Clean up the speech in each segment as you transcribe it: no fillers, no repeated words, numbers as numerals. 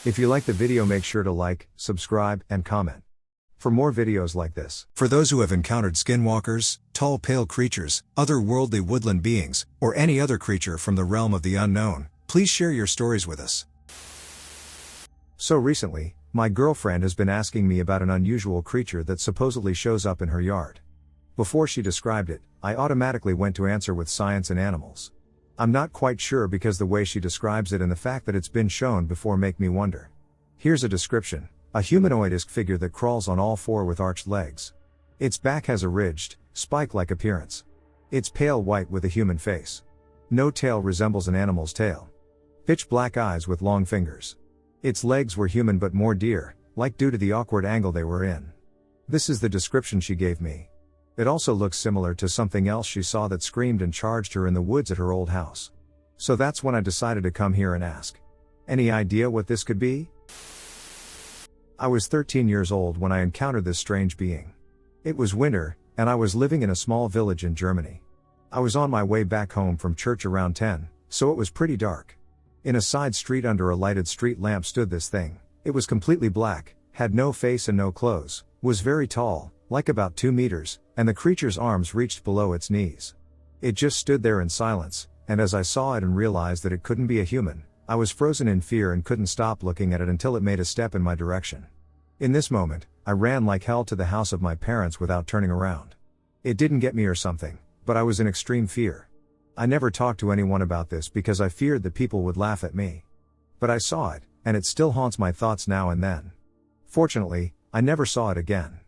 If you like the video, make sure to like, subscribe, and comment for more videos like this. For those who have encountered skinwalkers, tall pale creatures, otherworldly woodland beings, or any other creature from the realm of the unknown, please share your stories with us. So recently, my girlfriend has been asking me about an unusual creature that supposedly shows up in her yard. Before she described it, I automatically went to answer with science and animals. I'm not quite sure because the way she describes it and the fact that it's been shown before make me wonder. Here's a description: a humanoid-esque figure that crawls on all four with arched legs. Its back has a ridged, spike-like appearance. It's pale white with a human face. No tail, resembles an animal's tail. Pitch black eyes with long fingers. Its legs were human but more deer-like due to the awkward angle they were in. This is the description she gave me. It also looks similar to something else she saw that screamed and charged her in the woods at her old house. So that's when I decided to come here and ask. Any idea what this could be? I was 13 years old when I encountered this strange being. It was winter, and I was living in a small village in Germany. I was on my way back home from church around 10, so it was pretty dark. In a side street under a lighted street lamp stood this thing. It was completely black, had no face and no clothes, was very tall, like about 2 meters, and the creature's arms reached below its knees. It just stood there in silence, and as I saw it and realized that it couldn't be a human, I was frozen in fear and couldn't stop looking at it until it made a step in my direction. In this moment, I ran like hell to the house of my parents without turning around. It didn't get me or something, but I was in extreme fear. I never talked to anyone about this because I feared that people would laugh at me. But I saw it, and it still haunts my thoughts now and then. Fortunately, I never saw it again.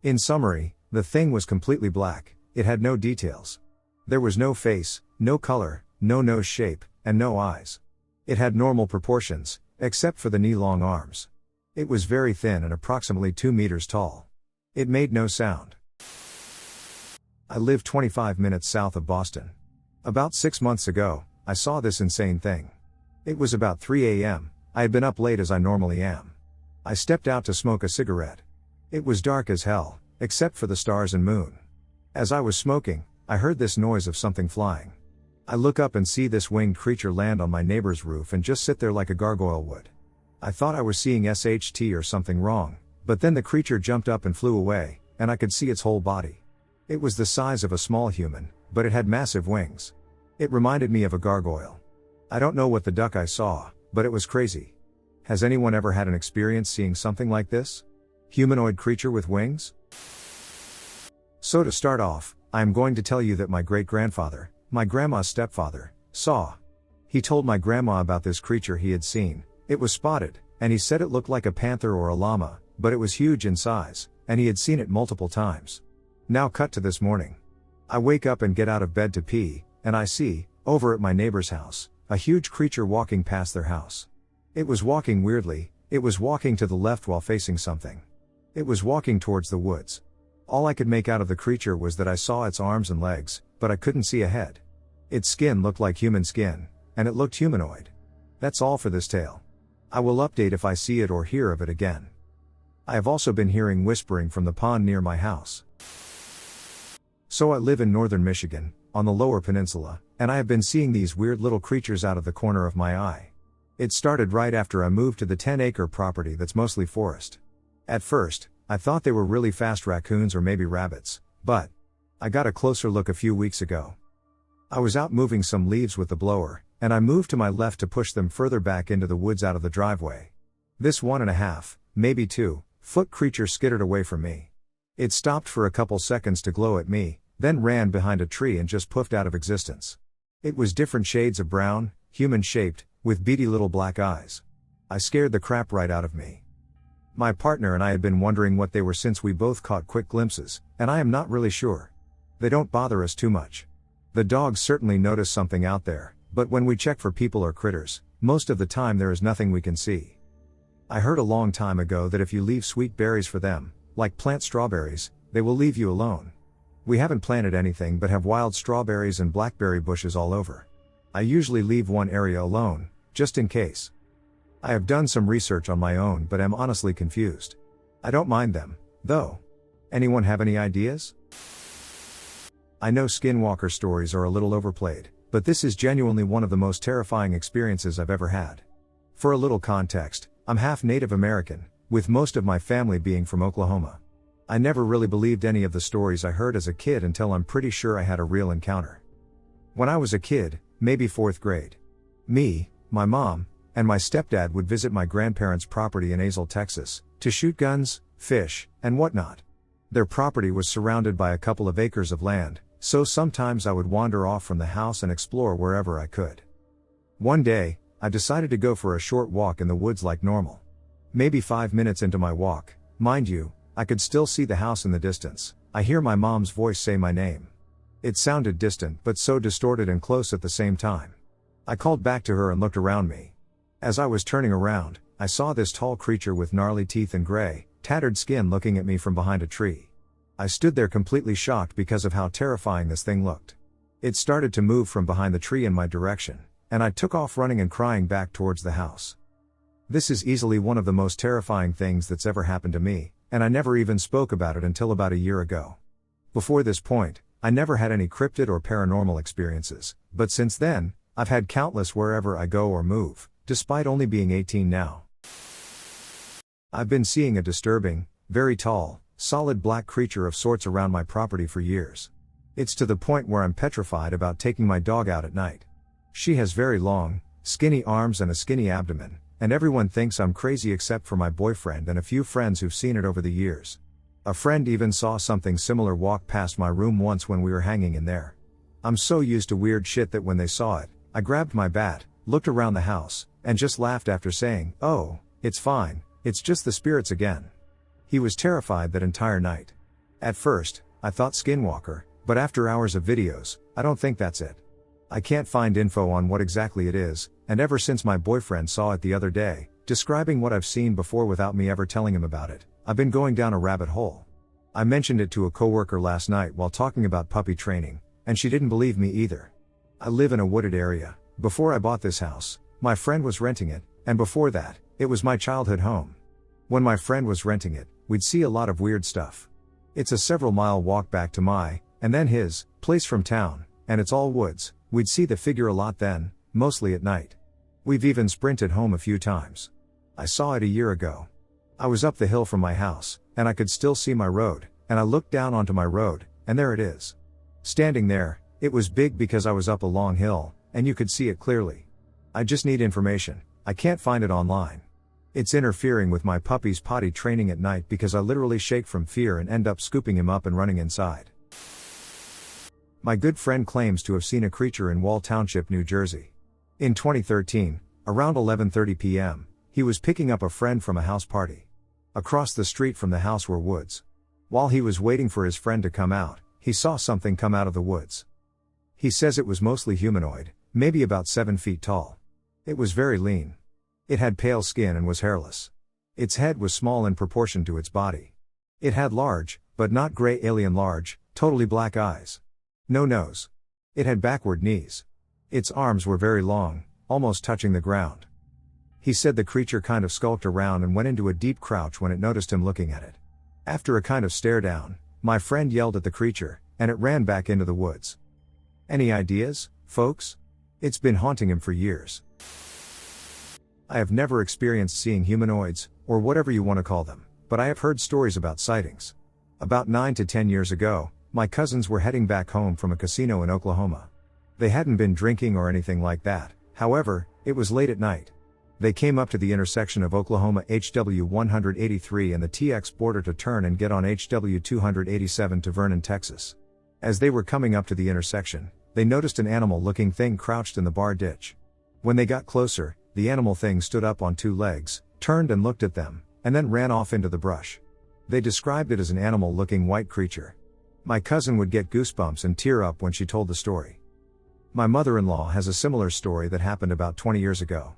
In summary, the thing was completely black, it had no details. There was no face, no color, no nose shape, and no eyes. It had normal proportions, except for the knee-long arms. It was very thin and approximately 2 meters tall. It made no sound. I live 25 minutes south of Boston. About 6 months ago, I saw this insane thing. It was about 3 a.m., I had been up late as I normally am. I stepped out to smoke a cigarette. It was dark as hell, except for the stars and moon. As I was smoking, I heard this noise of something flying. I look up and see this winged creature land on my neighbor's roof and just sit there like a gargoyle would. I thought I was seeing SHT or something wrong, but then the creature jumped up and flew away, and I could see its whole body. It was the size of a small human, but it had massive wings. It reminded me of a gargoyle. I don't know what the duck I saw, but it was crazy. Has anyone ever had an experience seeing something like this? Humanoid creature with wings? So to start off, I am going to tell you that my great-grandfather, my grandma's stepfather, saw. He told my grandma about this creature he had seen. It was spotted, and he said it looked like a panther or a llama, but it was huge in size, and he had seen it multiple times. Now cut to this morning. I wake up and get out of bed to pee, and I see, over at my neighbor's house, a huge creature walking past their house. It was walking weirdly, it was walking to the left while facing something. It was walking towards the woods. All I could make out of the creature was that I saw its arms and legs, but I couldn't see a head. Its skin looked like human skin, and it looked humanoid. That's all for this tale. I will update if I see it or hear of it again. I have also been hearing whispering from the pond near my house. So I live in northern Michigan, on the lower peninsula, and I have been seeing these weird little creatures out of the corner of my eye. It started right after I moved to the 10-acre property that's mostly forest. At first, I thought they were really fast raccoons or maybe rabbits, but I got a closer look a few weeks ago. I was out moving some leaves with the blower, and I moved to my left to push them further back into the woods out of the driveway. This 1.5, maybe 2-foot creature skittered away from me. It stopped for a couple seconds to glow at me, then ran behind a tree and just poofed out of existence. It was different shades of brown, human-shaped, with beady little black eyes. I scared the crap right out of me. My partner and I had been wondering what they were since we both caught quick glimpses, and I am not really sure. They don't bother us too much. The dogs certainly notice something out there, but when we check for people or critters, most of the time there is nothing we can see. I heard a long time ago that if you leave sweet berries for them, like plant strawberries, they will leave you alone. We haven't planted anything but have wild strawberries and blackberry bushes all over. I usually leave one area alone, just in case. I have done some research on my own but am honestly confused. I don't mind them, though. Anyone have any ideas? I know skinwalker stories are a little overplayed, but this is genuinely one of the most terrifying experiences I've ever had. For a little context, I'm half Native American, with most of my family being from Oklahoma. I never really believed any of the stories I heard as a kid until I'm pretty sure I had a real encounter. When I was a kid, maybe 4th grade, me, my mom, and my stepdad would visit my grandparents' property in Azle, Texas, to shoot guns, fish, and whatnot. Their property was surrounded by a couple of acres of land, so sometimes I would wander off from the house and explore wherever I could. One day, I decided to go for a short walk in the woods like normal. Maybe 5 minutes into my walk, mind you, I could still see the house in the distance. I hear my mom's voice say my name. It sounded distant but so distorted and close at the same time. I called back to her and looked around me. As I was turning around, I saw this tall creature with gnarly teeth and gray, tattered skin looking at me from behind a tree. I stood there completely shocked because of how terrifying this thing looked. It started to move from behind the tree in my direction, and I took off running and crying back towards the house. This is easily one of the most terrifying things that's ever happened to me, and I never even spoke about it until about a year ago. Before this point, I never had any cryptid or paranormal experiences, but since then, I've had countless wherever I go or move, despite only being 18 now. I've been seeing a disturbing, very tall, solid black creature of sorts around my property for years. It's to the point where I'm petrified about taking my dog out at night. She has very long, skinny arms and a skinny abdomen, and everyone thinks I'm crazy except for my boyfriend and a few friends who've seen it over the years. A friend even saw something similar walk past my room once when we were hanging in there. I'm so used to weird shit that when they saw it, I grabbed my bat, looked around the house, and just laughed after saying, "Oh, it's fine, it's just the spirits again." He was terrified that entire night. At first, I thought skinwalker, but after hours of videos, I don't think that's it. I can't find info on what exactly it is, and ever since my boyfriend saw it the other day, describing what I've seen before without me ever telling him about it, I've been going down a rabbit hole. I mentioned it to a coworker last night while talking about puppy training, and she didn't believe me either. I live in a wooded area. Before I bought this house, my friend was renting it, and before that, it was my childhood home. When my friend was renting it, we'd see a lot of weird stuff. It's a several-mile walk back to my, and then his, place from town, and it's all woods. We'd see the figure a lot then, mostly at night. We've even sprinted home a few times. I saw it a year ago. I was up the hill from my house, and I could still see my road, and I looked down onto my road, and there it is. Standing there, it was big because I was up a long hill, and you could see it clearly. I just need information. I can't find it online. It's interfering with my puppy's potty training at night because I literally shake from fear and end up scooping him up and running inside. My good friend claims to have seen a creature in Wall Township, New Jersey. In 2013, around 11:30 p.m., he was picking up a friend from a house party. Across the street from the house were woods. While he was waiting for his friend to come out, he saw something come out of the woods. He says it was mostly humanoid, maybe about 7 feet tall. It was very lean. It had pale skin and was hairless. Its head was small in proportion to its body. It had large, but not gray alien large, totally black eyes. No nose. It had backward knees. Its arms were very long, almost touching the ground. He said the creature kind of skulked around and went into a deep crouch when it noticed him looking at it. After a kind of stare down, my friend yelled at the creature, and it ran back into the woods. Any ideas, folks? It's been haunting him for years. I have never experienced seeing humanoids, or whatever you want to call them, but I have heard stories about sightings. About 9 to 10 years ago, my cousins were heading back home from a casino in Oklahoma. They hadn't been drinking or anything like that, however, it was late at night. They came up to the intersection of Oklahoma HW 183 and the TX border to turn and get on HW 287 to Vernon, Texas. As they were coming up to the intersection, they noticed an animal-looking thing crouched in the bar ditch. When they got closer, the animal thing stood up on 2 legs, turned and looked at them, and then ran off into the brush. They described it as an animal-looking white creature. My cousin would get goosebumps and tear up when she told the story. My mother-in-law has a similar story that happened about 20 years ago.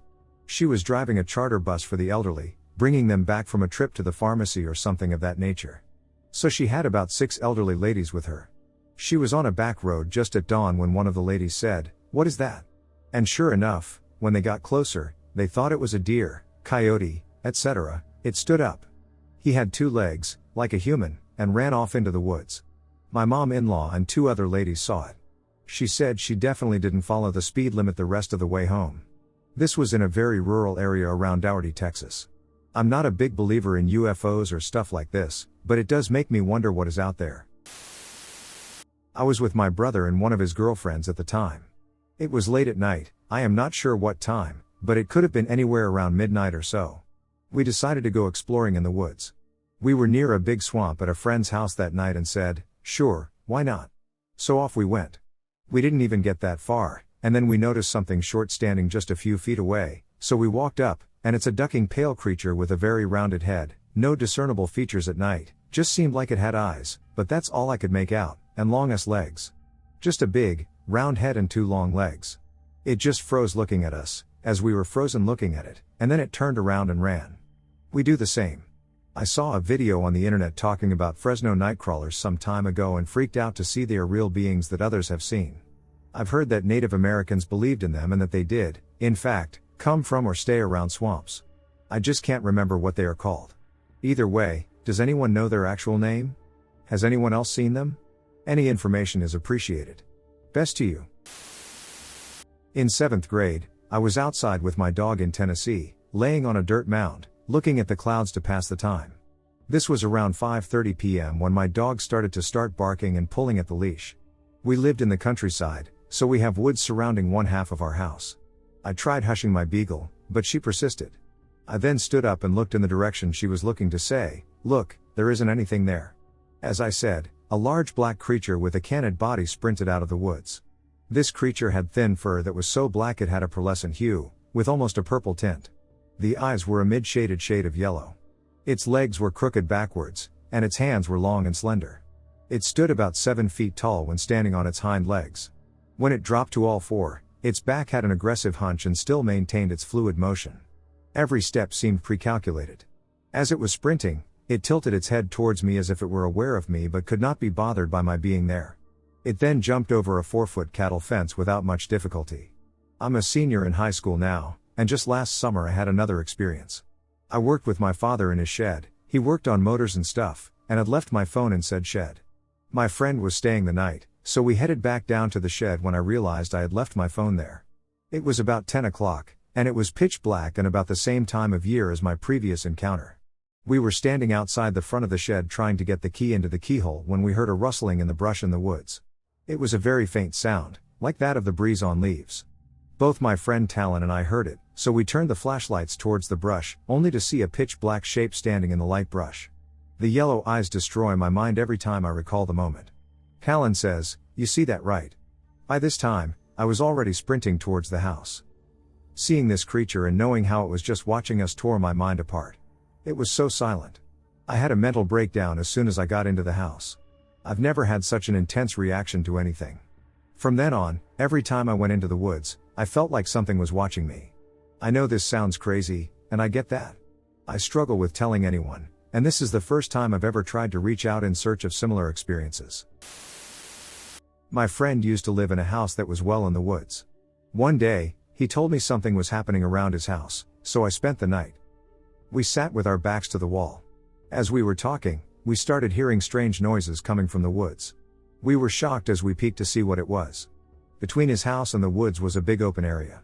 She was driving a charter bus for the elderly, bringing them back from a trip to the pharmacy or something of that nature. So she had about 6 elderly ladies with her. She was on a back road just at dawn when one of the ladies said, "What is that?" And sure enough, when they got closer, they thought it was a deer, coyote, etc. It stood up. He had 2 legs, like a human, and ran off into the woods. My mom-in-law and 2 other ladies saw it. She said she definitely didn't follow the speed limit the rest of the way home. This was in a very rural area around Dougherty, Texas. I'm not a big believer in UFOs or stuff like this, but it does make me wonder what is out there. I was with my brother and one of his girlfriends at the time. It was late at night, I am not sure what time, but it could have been anywhere around midnight or so. We decided to go exploring in the woods. We were near a big swamp at a friend's house that night and said, sure, why not? So off we went. We didn't even get that far, and then we noticed something short standing just a few feet away, so we walked up, and it's a ducking pale creature with a very rounded head, no discernible features at night, just seemed like it had eyes, but that's all I could make out, and longest legs. Just a big, round head and 2 long legs. It just froze looking at us, as we were frozen looking at it, and then it turned around and ran. We do the same. I saw a video on the internet talking about Fresno nightcrawlers some time ago and freaked out to see they are real beings that others have seen. I've heard that Native Americans believed in them and that they did, in fact, come from or stay around swamps. I just can't remember what they are called. Either way, does anyone know their actual name? Has anyone else seen them? Any information is appreciated. Best to you. In 7th grade, I was outside with my dog in Tennessee, laying on a dirt mound, looking at the clouds to pass the time. This was around 5:30 p.m. when my dog started to start barking and pulling at the leash. We lived in the countryside, so we have woods surrounding one half of our house. I tried hushing my beagle, but she persisted. I then stood up and looked in the direction she was looking to say, look, there isn't anything there. As I said, a large black creature with a canid body sprinted out of the woods. This creature had thin fur that was so black it had a pearlescent hue, with almost a purple tint. The eyes were a mid-shaded shade of yellow. Its legs were crooked backwards, and its hands were long and slender. It stood about 7 feet tall when standing on its hind legs. When it dropped to all four, its back had an aggressive hunch and still maintained its fluid motion. Every step seemed pre-calculated. As it was sprinting, it tilted its head towards me as if it were aware of me but could not be bothered by my being there. It then jumped over a 4-foot cattle fence without much difficulty. I'm a senior in high school now, and just last summer I had another experience. I worked with my father in his shed. He worked on motors and stuff, and had left my phone in said shed. My friend was staying the night, so we headed back down to the shed when I realized I had left my phone there. It was about 10 o'clock, and it was pitch black and about the same time of year as my previous encounter. We were standing outside the front of the shed trying to get the key into the keyhole when we heard a rustling in the brush in the woods. It was a very faint sound, like that of the breeze on leaves. Both my friend Talon and I heard it, so we turned the flashlights towards the brush, only to see a pitch black shape standing in the light brush. The yellow eyes destroy my mind every time I recall the moment. Talon says, "You see that right?" By this time, I was already sprinting towards the house. Seeing this creature and knowing how it was just watching us tore my mind apart. It was so silent. I had a mental breakdown as soon as I got into the house. I've never had such an intense reaction to anything. From then on, every time I went into the woods, I felt like something was watching me. I know this sounds crazy, and I get that. I struggle with telling anyone, and this is the first time I've ever tried to reach out in search of similar experiences. My friend used to live in a house that was well in the woods. One day, he told me something was happening around his house, so I spent the night. We sat with our backs to the wall. As we were talking, we started hearing strange noises coming from the woods. We were shocked as we peeked to see what it was. Between his house and the woods was a big open area.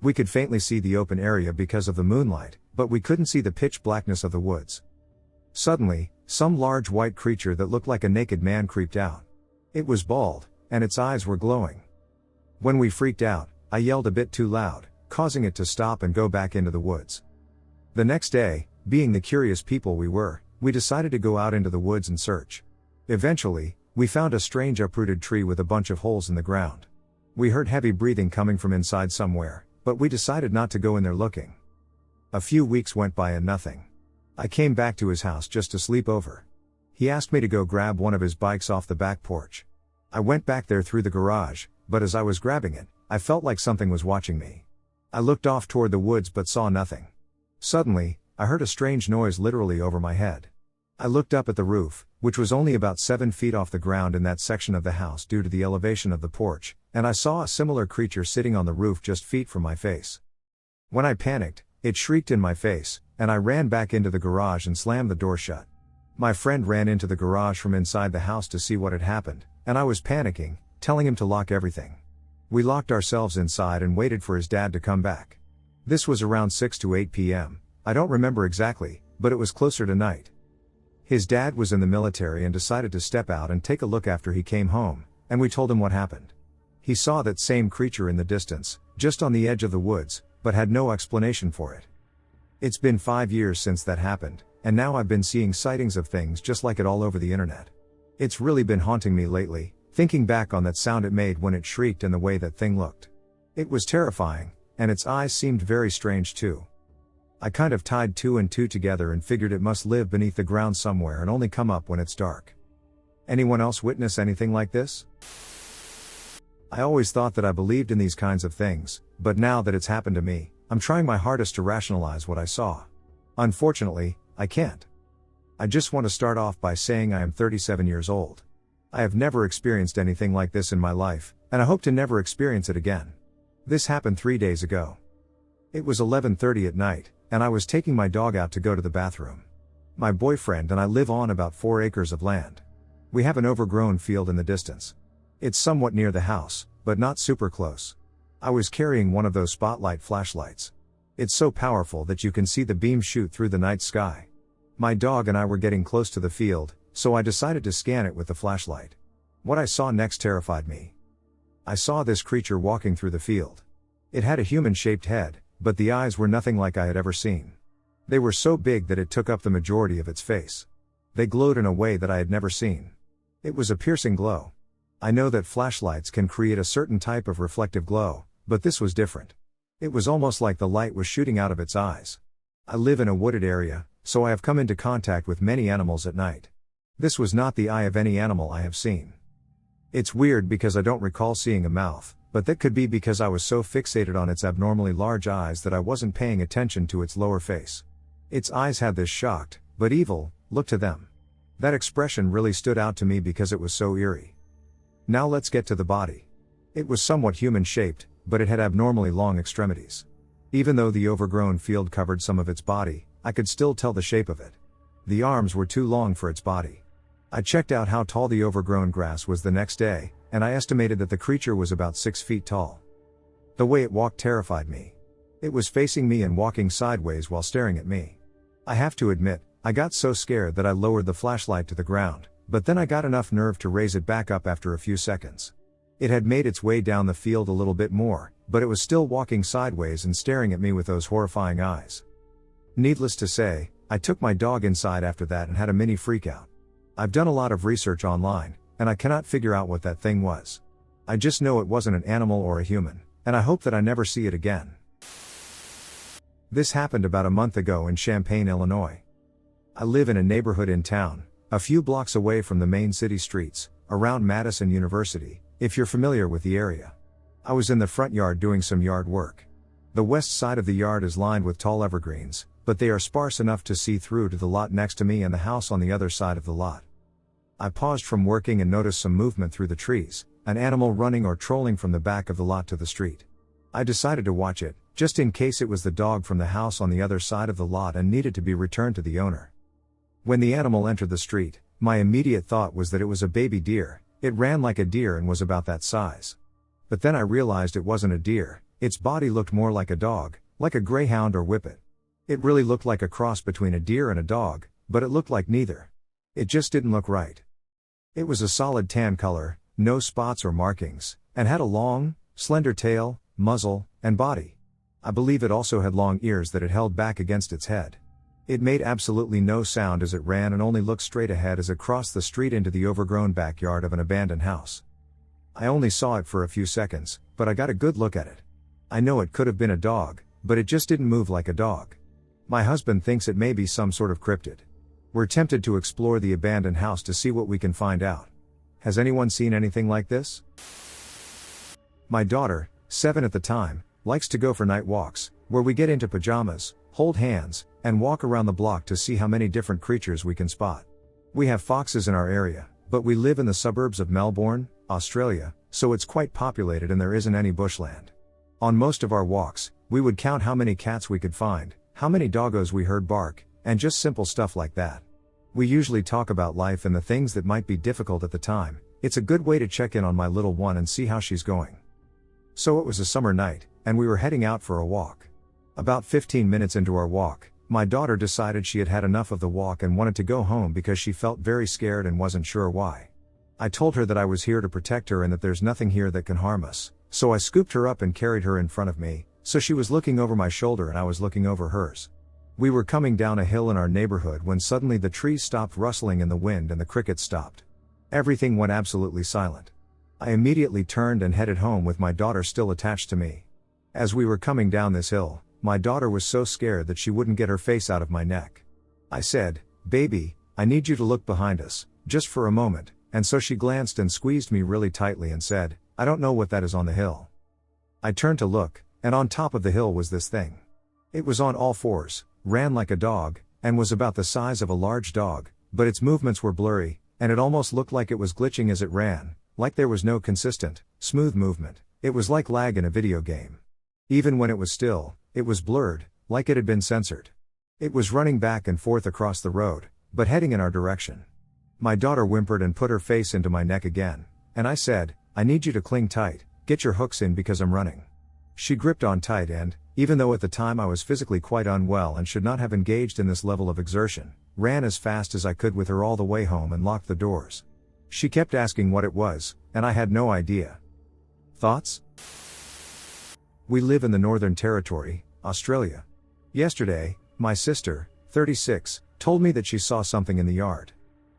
We could faintly see the open area because of the moonlight, but we couldn't see the pitch blackness of the woods. Suddenly, some large white creature that looked like a naked man creeped out. It was bald, and its eyes were glowing. When we freaked out, I yelled a bit too loud, causing it to stop and go back into the woods. The next day, being the curious people we were, we decided to go out into the woods and search. Eventually, we found a strange uprooted tree with a bunch of holes in the ground. We heard heavy breathing coming from inside somewhere, but we decided not to go in there looking. A few weeks went by and nothing. I came back to his house just to sleep over. He asked me to go grab one of his bikes off the back porch. I went back there through the garage, but as I was grabbing it, I felt like something was watching me. I looked off toward the woods but saw nothing. Suddenly, I heard a strange noise literally over my head. I looked up at the roof, which was only about 7 feet off the ground in that section of the house due to the elevation of the porch, and I saw a similar creature sitting on the roof just feet from my face. When I panicked, it shrieked in my face, and I ran back into the garage and slammed the door shut. My friend ran into the garage from inside the house to see what had happened, and I was panicking, telling him to lock everything. We locked ourselves inside and waited for his dad to come back. This was around 6 to 8 p.m., I don't remember exactly, but it was closer to night. His dad was in the military and decided to step out and take a look after he came home, and we told him what happened. He saw that same creature in the distance, just on the edge of the woods, but had no explanation for it. It's been 5 years since that happened, and now I've been seeing sightings of things just like it all over the internet. It's really been haunting me lately, thinking back on that sound it made when it shrieked and the way that thing looked. It was terrifying, and its eyes seemed very strange too. I kind of tied 2 and 2 together and figured it must live beneath the ground somewhere and only come up when it's dark. Anyone else witness anything like this? I always thought that I believed in these kinds of things, but now that it's happened to me, I'm trying my hardest to rationalize what I saw. Unfortunately, I can't. I just want to start off by saying I am 37 years old. I have never experienced anything like this in my life, and I hope to never experience it again. This happened 3 days ago. It was 11:30 at night, and I was taking my dog out to go to the bathroom. My boyfriend and I live on about 4 acres of land. We have an overgrown field in the distance. It's somewhat near the house, but not super close. I was carrying one of those spotlight flashlights. It's so powerful that you can see the beam shoot through the night sky. My dog and I were getting close to the field, so I decided to scan it with the flashlight. What I saw next terrified me. I saw this creature walking through the field. It had a human-shaped head, but the eyes were nothing like I had ever seen. They were so big that it took up the majority of its face. They glowed in a way that I had never seen. It was a piercing glow. I know that flashlights can create a certain type of reflective glow, but this was different. It was almost like the light was shooting out of its eyes. I live in a wooded area, so I have come into contact with many animals at night. This was not the eye of any animal I have seen. It's weird because I don't recall seeing a mouth, but that could be because I was so fixated on its abnormally large eyes that I wasn't paying attention to its lower face. Its eyes had this shocked, but evil, look to them. That expression really stood out to me because it was so eerie. Now let's get to the body. It was somewhat human-shaped, but it had abnormally long extremities. Even though the overgrown field covered some of its body, I could still tell the shape of it. The arms were too long for its body. I checked out how tall the overgrown grass was the next day, and I estimated that the creature was about 6 feet tall. The way it walked terrified me. It was facing me and walking sideways while staring at me. I have to admit, I got so scared that I lowered the flashlight to the ground, but then I got enough nerve to raise it back up after a few seconds. It had made its way down the field a little bit more, but it was still walking sideways and staring at me with those horrifying eyes. Needless to say, I took my dog inside after that and had a mini freakout. I've done a lot of research online, and I cannot figure out what that thing was. I just know it wasn't an animal or a human, and I hope that I never see it again. This happened about a month ago in Champaign, Illinois. I live in a neighborhood in town, a few blocks away from the main city streets, around Madison University, if you're familiar with the area. I was in the front yard doing some yard work. The west side of the yard is lined with tall evergreens, but they are sparse enough to see through to the lot next to me and the house on the other side of the lot. I paused from working and noticed some movement through the trees, an animal running or trolling from the back of the lot to the street. I decided to watch it, just in case it was the dog from the house on the other side of the lot and needed to be returned to the owner. When the animal entered the street, my immediate thought was that it was a baby deer. It ran like a deer and was about that size. But then I realized it wasn't a deer. Its body looked more like a dog, like a greyhound or whippet. It really looked like a cross between a deer and a dog, but it looked like neither. It just didn't look right. It was a solid tan color, no spots or markings, and had a long, slender tail, muzzle, and body. I believe it also had long ears that it held back against its head. It made absolutely no sound as it ran and only looked straight ahead as it crossed the street into the overgrown backyard of an abandoned house. I only saw it for a few seconds, but I got a good look at it. I know it could have been a dog, but it just didn't move like a dog. My husband thinks it may be some sort of cryptid. We're tempted to explore the abandoned house to see what we can find out. Has anyone seen anything like this? My daughter, 7 at the time, likes to go for night walks, where we get into pajamas, hold hands, and walk around the block to see how many different creatures we can spot. We have foxes in our area, but we live in the suburbs of Melbourne, Australia, so it's quite populated and there isn't any bushland. On most of our walks, we would count how many cats we could find, how many doggos we heard bark, and just simple stuff like that. We usually talk about life and the things that might be difficult at the time. It's a good way to check in on my little one and see how she's going. So it was a summer night, and we were heading out for a walk. About 15 minutes into our walk, My daughter decided she had had enough of the walk and wanted to go home because she felt very scared and wasn't sure why. I told her that I was here to protect her and that there's nothing here that can harm us, so I scooped her up and carried her in front of me, so she was looking over my shoulder and I was looking over hers. We were coming down a hill in our neighborhood when suddenly the trees stopped rustling in the wind and the crickets stopped. Everything went absolutely silent. I immediately turned and headed home with my daughter still attached to me. As we were coming down this hill, my daughter was so scared that she wouldn't get her face out of my neck. I said, "Baby, I need you to look behind us, just for a moment," and so she glanced and squeezed me really tightly and said, "I don't know what that is on the hill." I turned to look, and on top of the hill was this thing. It was on all fours, ran like a dog, and was about the size of a large dog, but its movements were blurry, and it almost looked like it was glitching as it ran, like there was no consistent, smooth movement. It was like lag in a video game. Even when it was still, it was blurred, like it had been censored. It was running back and forth across the road, but heading in our direction. My daughter whimpered and put her face into my neck again, and I said, "I need you to cling tight, get your hooks in because I'm running." She gripped on tight and, even though at the time I was physically quite unwell and should not have engaged in this level of exertion, ran as fast as I could with her all the way home and locked the doors. She kept asking what it was, and I had no idea. Thoughts? We live in the Northern Territory, Australia. Yesterday, my sister, 36, told me that she saw something in the yard.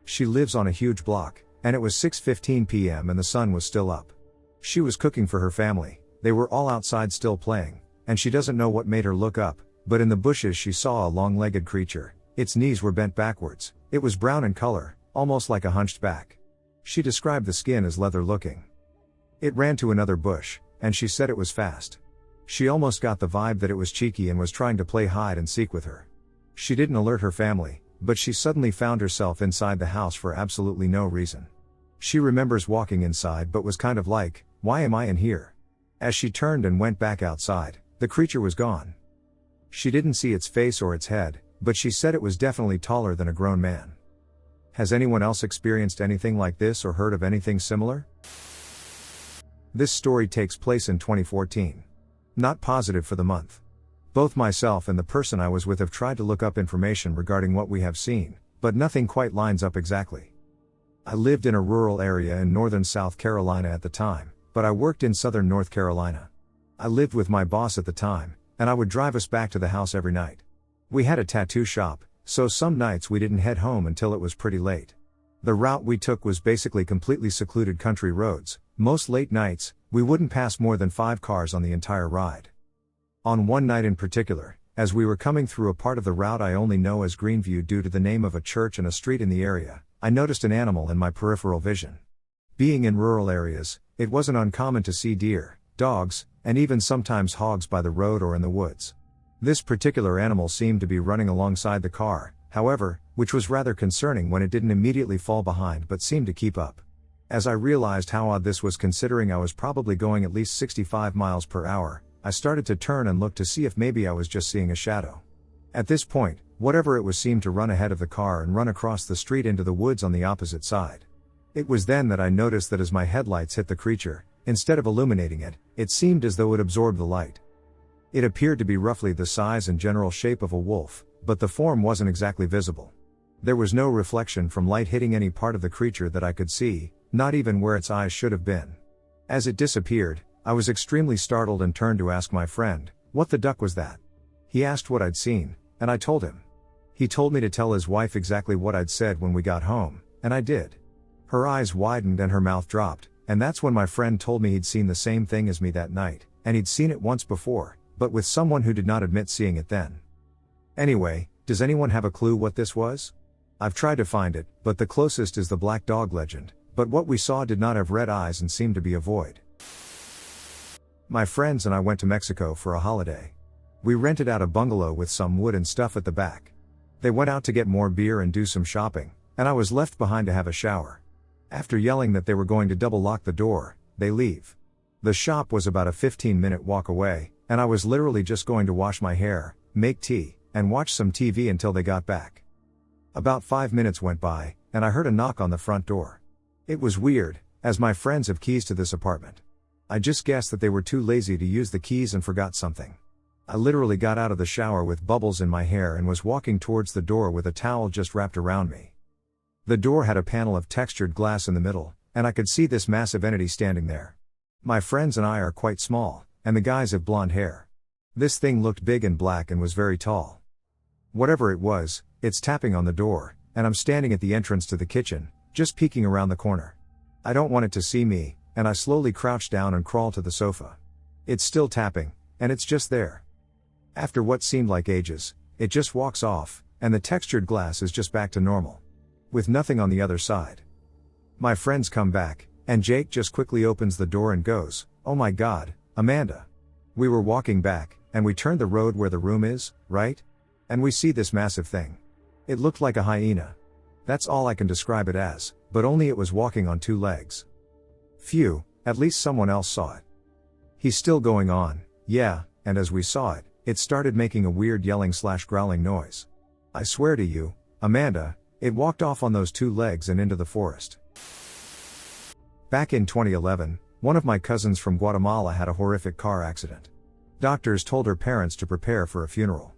She lives on a huge block, and it was 6:15 p.m. and the sun was still up. She was cooking for her family, they were all outside still playing, and she doesn't know what made her look up, but in the bushes she saw a long-legged creature. Its knees were bent backwards, it was brown in color, almost like a hunched back. She described the skin as leather-looking. It ran to another bush, and she said it was fast. She almost got the vibe that it was cheeky and was trying to play hide and seek with her. She didn't alert her family, but she suddenly found herself inside the house for absolutely no reason. She remembers walking inside but was kind of like, "Why am I in here?" As she turned and went back outside, the creature was gone. She didn't see its face or its head, but she said it was definitely taller than a grown man. Has anyone else experienced anything like this or heard of anything similar? This story takes place in 2014. Not positive for the month. Both myself and the person I was with have tried to look up information regarding what we have seen, but nothing quite lines up exactly. I lived in a rural area in northern South Carolina at the time, but I worked in southern North Carolina. I lived with my boss at the time, and I would drive us back to the house every night. We had a tattoo shop, so some nights we didn't head home until it was pretty late. The route we took was basically completely secluded country roads. Most late nights, we wouldn't pass more than 5 cars on the entire ride. On one night in particular, as we were coming through a part of the route I only know as Greenview due to the name of a church and a street in the area, I noticed an animal in my peripheral vision. Being in rural areas, it wasn't uncommon to see deer, dogs, and even sometimes hogs by the road or in the woods. This particular animal seemed to be running alongside the car, however, which was rather concerning when it didn't immediately fall behind but seemed to keep up. As I realized how odd this was considering I was probably going at least 65 miles per hour, I started to turn and look to see if maybe I was just seeing a shadow. At this point, whatever it was seemed to run ahead of the car and run across the street into the woods on the opposite side. It was then that I noticed that as my headlights hit the creature, instead of illuminating it, it seemed as though it absorbed the light. It appeared to be roughly the size and general shape of a wolf, but the form wasn't exactly visible. There was no reflection from light hitting any part of the creature that I could see, not even where its eyes should have been. As it disappeared, I was extremely startled and turned to ask my friend, "What the duck was that?" He asked what I'd seen, and I told him. He told me to tell his wife exactly what I'd said when we got home, and I did. Her eyes widened and her mouth dropped, and that's when my friend told me he'd seen the same thing as me that night, and he'd seen it once before, but with someone who did not admit seeing it then. Anyway, does anyone have a clue what this was? I've tried to find it, but the closest is the black dog legend, but what we saw did not have red eyes and seemed to be a void. My friends and I went to Mexico for a holiday. We rented out a bungalow with some wood and stuff at the back. They went out to get more beer and do some shopping, and I was left behind to have a shower. After yelling that they were going to double lock the door, they leave. The shop was about a 15-minute walk away, and I was literally just going to wash my hair, make tea, and watch some TV until they got back. About 5 minutes went by, and I heard a knock on the front door. It was weird, as my friends have keys to this apartment. I just guessed that they were too lazy to use the keys and forgot something. I literally got out of the shower with bubbles in my hair and was walking towards the door with a towel just wrapped around me. The door had a panel of textured glass in the middle, and I could see this massive entity standing there. My friends and I are quite small, and the guys have blonde hair. This thing looked big and black and was very tall. Whatever it was, it's tapping on the door, and I'm standing at the entrance to the kitchen, just peeking around the corner. I don't want it to see me, and I slowly crouch down and crawl to the sofa. It's still tapping, and it's just there. After what seemed like ages, it just walks off, and the textured glass is just back to normal. With nothing on the other side. My friends come back, and Jake just quickly opens the door and goes, "Oh my God, Amanda." We were walking back, and we turned the road where the room is, right? And we see this massive thing. It looked like a hyena. That's all I can describe it as, but only it was walking on 2 legs. Phew, at least someone else saw it. He's still going on, yeah, and as we saw it, it started making a weird yelling/growling noise. I swear to you, Amanda, it walked off on those 2 legs and into the forest. Back in 2011, one of my cousins from Guatemala had a horrific car accident. Doctors told her parents to prepare for a funeral.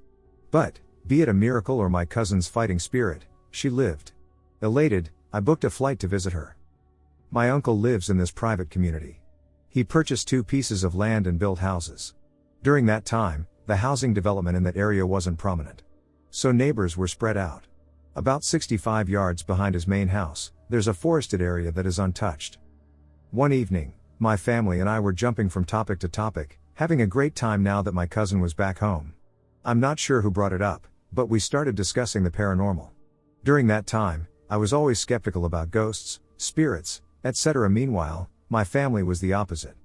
But, be it a miracle or my cousin's fighting spirit, she lived. Elated, I booked a flight to visit her. My uncle lives in this private community. He purchased 2 pieces of land and built houses. During that time, the housing development in that area wasn't prominent. So neighbors were spread out. About 65 yards behind his main house, there's a forested area that is untouched. One evening, my family and I were jumping from topic to topic, having a great time now that my cousin was back home. I'm not sure who brought it up, but we started discussing the paranormal. During that time, I was always skeptical about ghosts, spirits, etc. Meanwhile, my family was the opposite.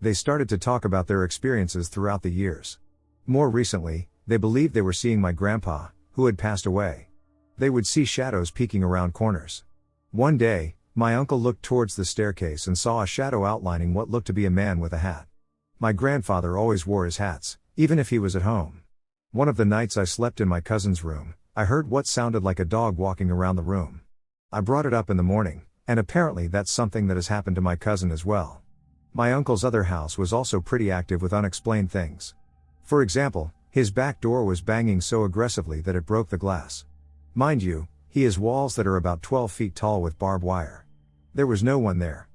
They started to talk about their experiences throughout the years. More recently, they believed they were seeing my grandpa, who had passed away. They would see shadows peeking around corners. One day, my uncle looked towards the staircase and saw a shadow outlining what looked to be a man with a hat. My grandfather always wore his hats, even if he was at home. One of the nights I slept in my cousin's room, I heard what sounded like a dog walking around the room. I brought it up in the morning, and apparently that's something that has happened to my cousin as well. My uncle's other house was also pretty active with unexplained things. For example, his back door was banging so aggressively that it broke the glass. Mind you, he has walls that are about 12 feet tall with barbed wire. There was no one there.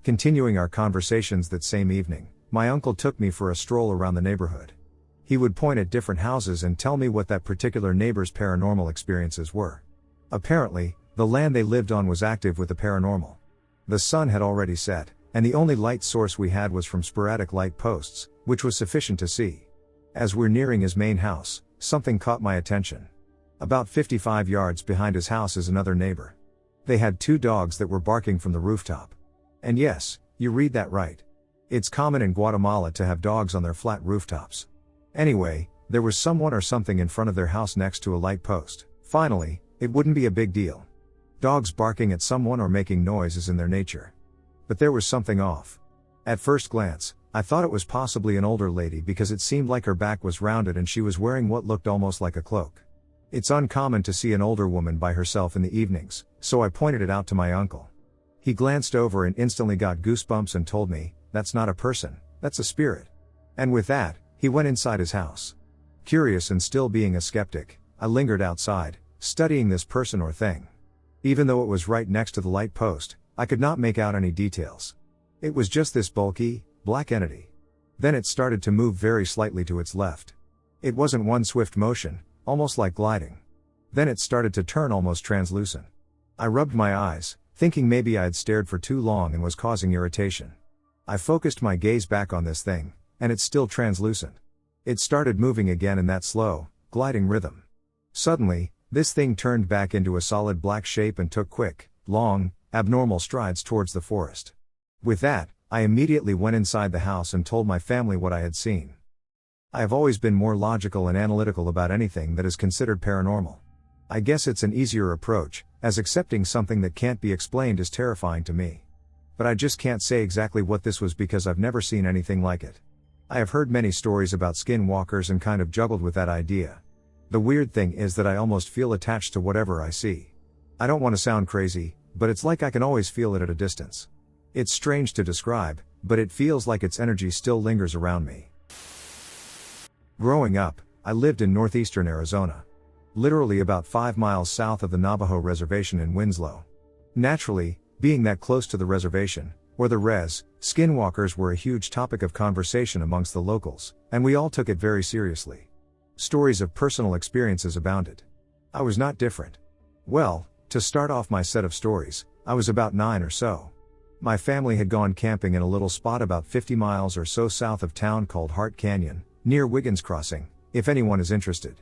Continuing our conversations that same evening, my uncle took me for a stroll around the neighborhood. He would point at different houses and tell me what that particular neighbor's paranormal experiences were. Apparently, the land they lived on was active with the paranormal. The sun had already set, and the only light source we had was from sporadic light posts, which was sufficient to see. As we're nearing his main house, something caught my attention. About 55 yards behind his house is another neighbor. They had 2 dogs that were barking from the rooftop. And yes, you read that right. It's common in Guatemala to have dogs on their flat rooftops. Anyway, there was someone or something in front of their house next to a light post. Finally, it wouldn't be a big deal. Dogs barking at someone or making noise is in their nature. But there was something off. At first glance, I thought it was possibly an older lady because it seemed like her back was rounded and she was wearing what looked almost like a cloak. It's uncommon to see an older woman by herself in the evenings, so I pointed it out to my uncle. He glanced over and instantly got goosebumps and told me, "That's not a person, that's a spirit." And with that, he went inside his house. Curious and still being a skeptic, I lingered outside, studying this person or thing. Even though it was right next to the light post, I could not make out any details. It was just this bulky, black entity. Then it started to move very slightly to its left. It wasn't one swift motion, almost like gliding. Then it started to turn almost translucent. I rubbed my eyes, thinking maybe I had stared for too long and was causing irritation. I focused my gaze back on this thing, and it's still translucent. It started moving again in that slow, gliding rhythm. Suddenly, this thing turned back into a solid black shape and took quick, long, abnormal strides towards the forest. With that, I immediately went inside the house and told my family what I had seen. I have always been more logical and analytical about anything that is considered paranormal. I guess it's an easier approach, as accepting something that can't be explained is terrifying to me. But I just can't say exactly what this was because I've never seen anything like it. I have heard many stories about skinwalkers and kind of juggled with that idea. The weird thing is that I almost feel attached to whatever I see. I don't want to sound crazy, but it's like I can always feel it at a distance. It's strange to describe, but it feels like its energy still lingers around me. Growing up, I lived in northeastern Arizona. Literally about 5 miles south of the Navajo reservation in Winslow. Naturally, being that close to the reservation, or the res, skinwalkers were a huge topic of conversation amongst the locals, and we all took it very seriously. Stories of personal experiences abounded. I was not different. Well, to start off my set of stories, I was about 9 or so. My family had gone camping in a little spot about 50 miles or so south of town called Heart Canyon, near Wiggins Crossing, if anyone is interested.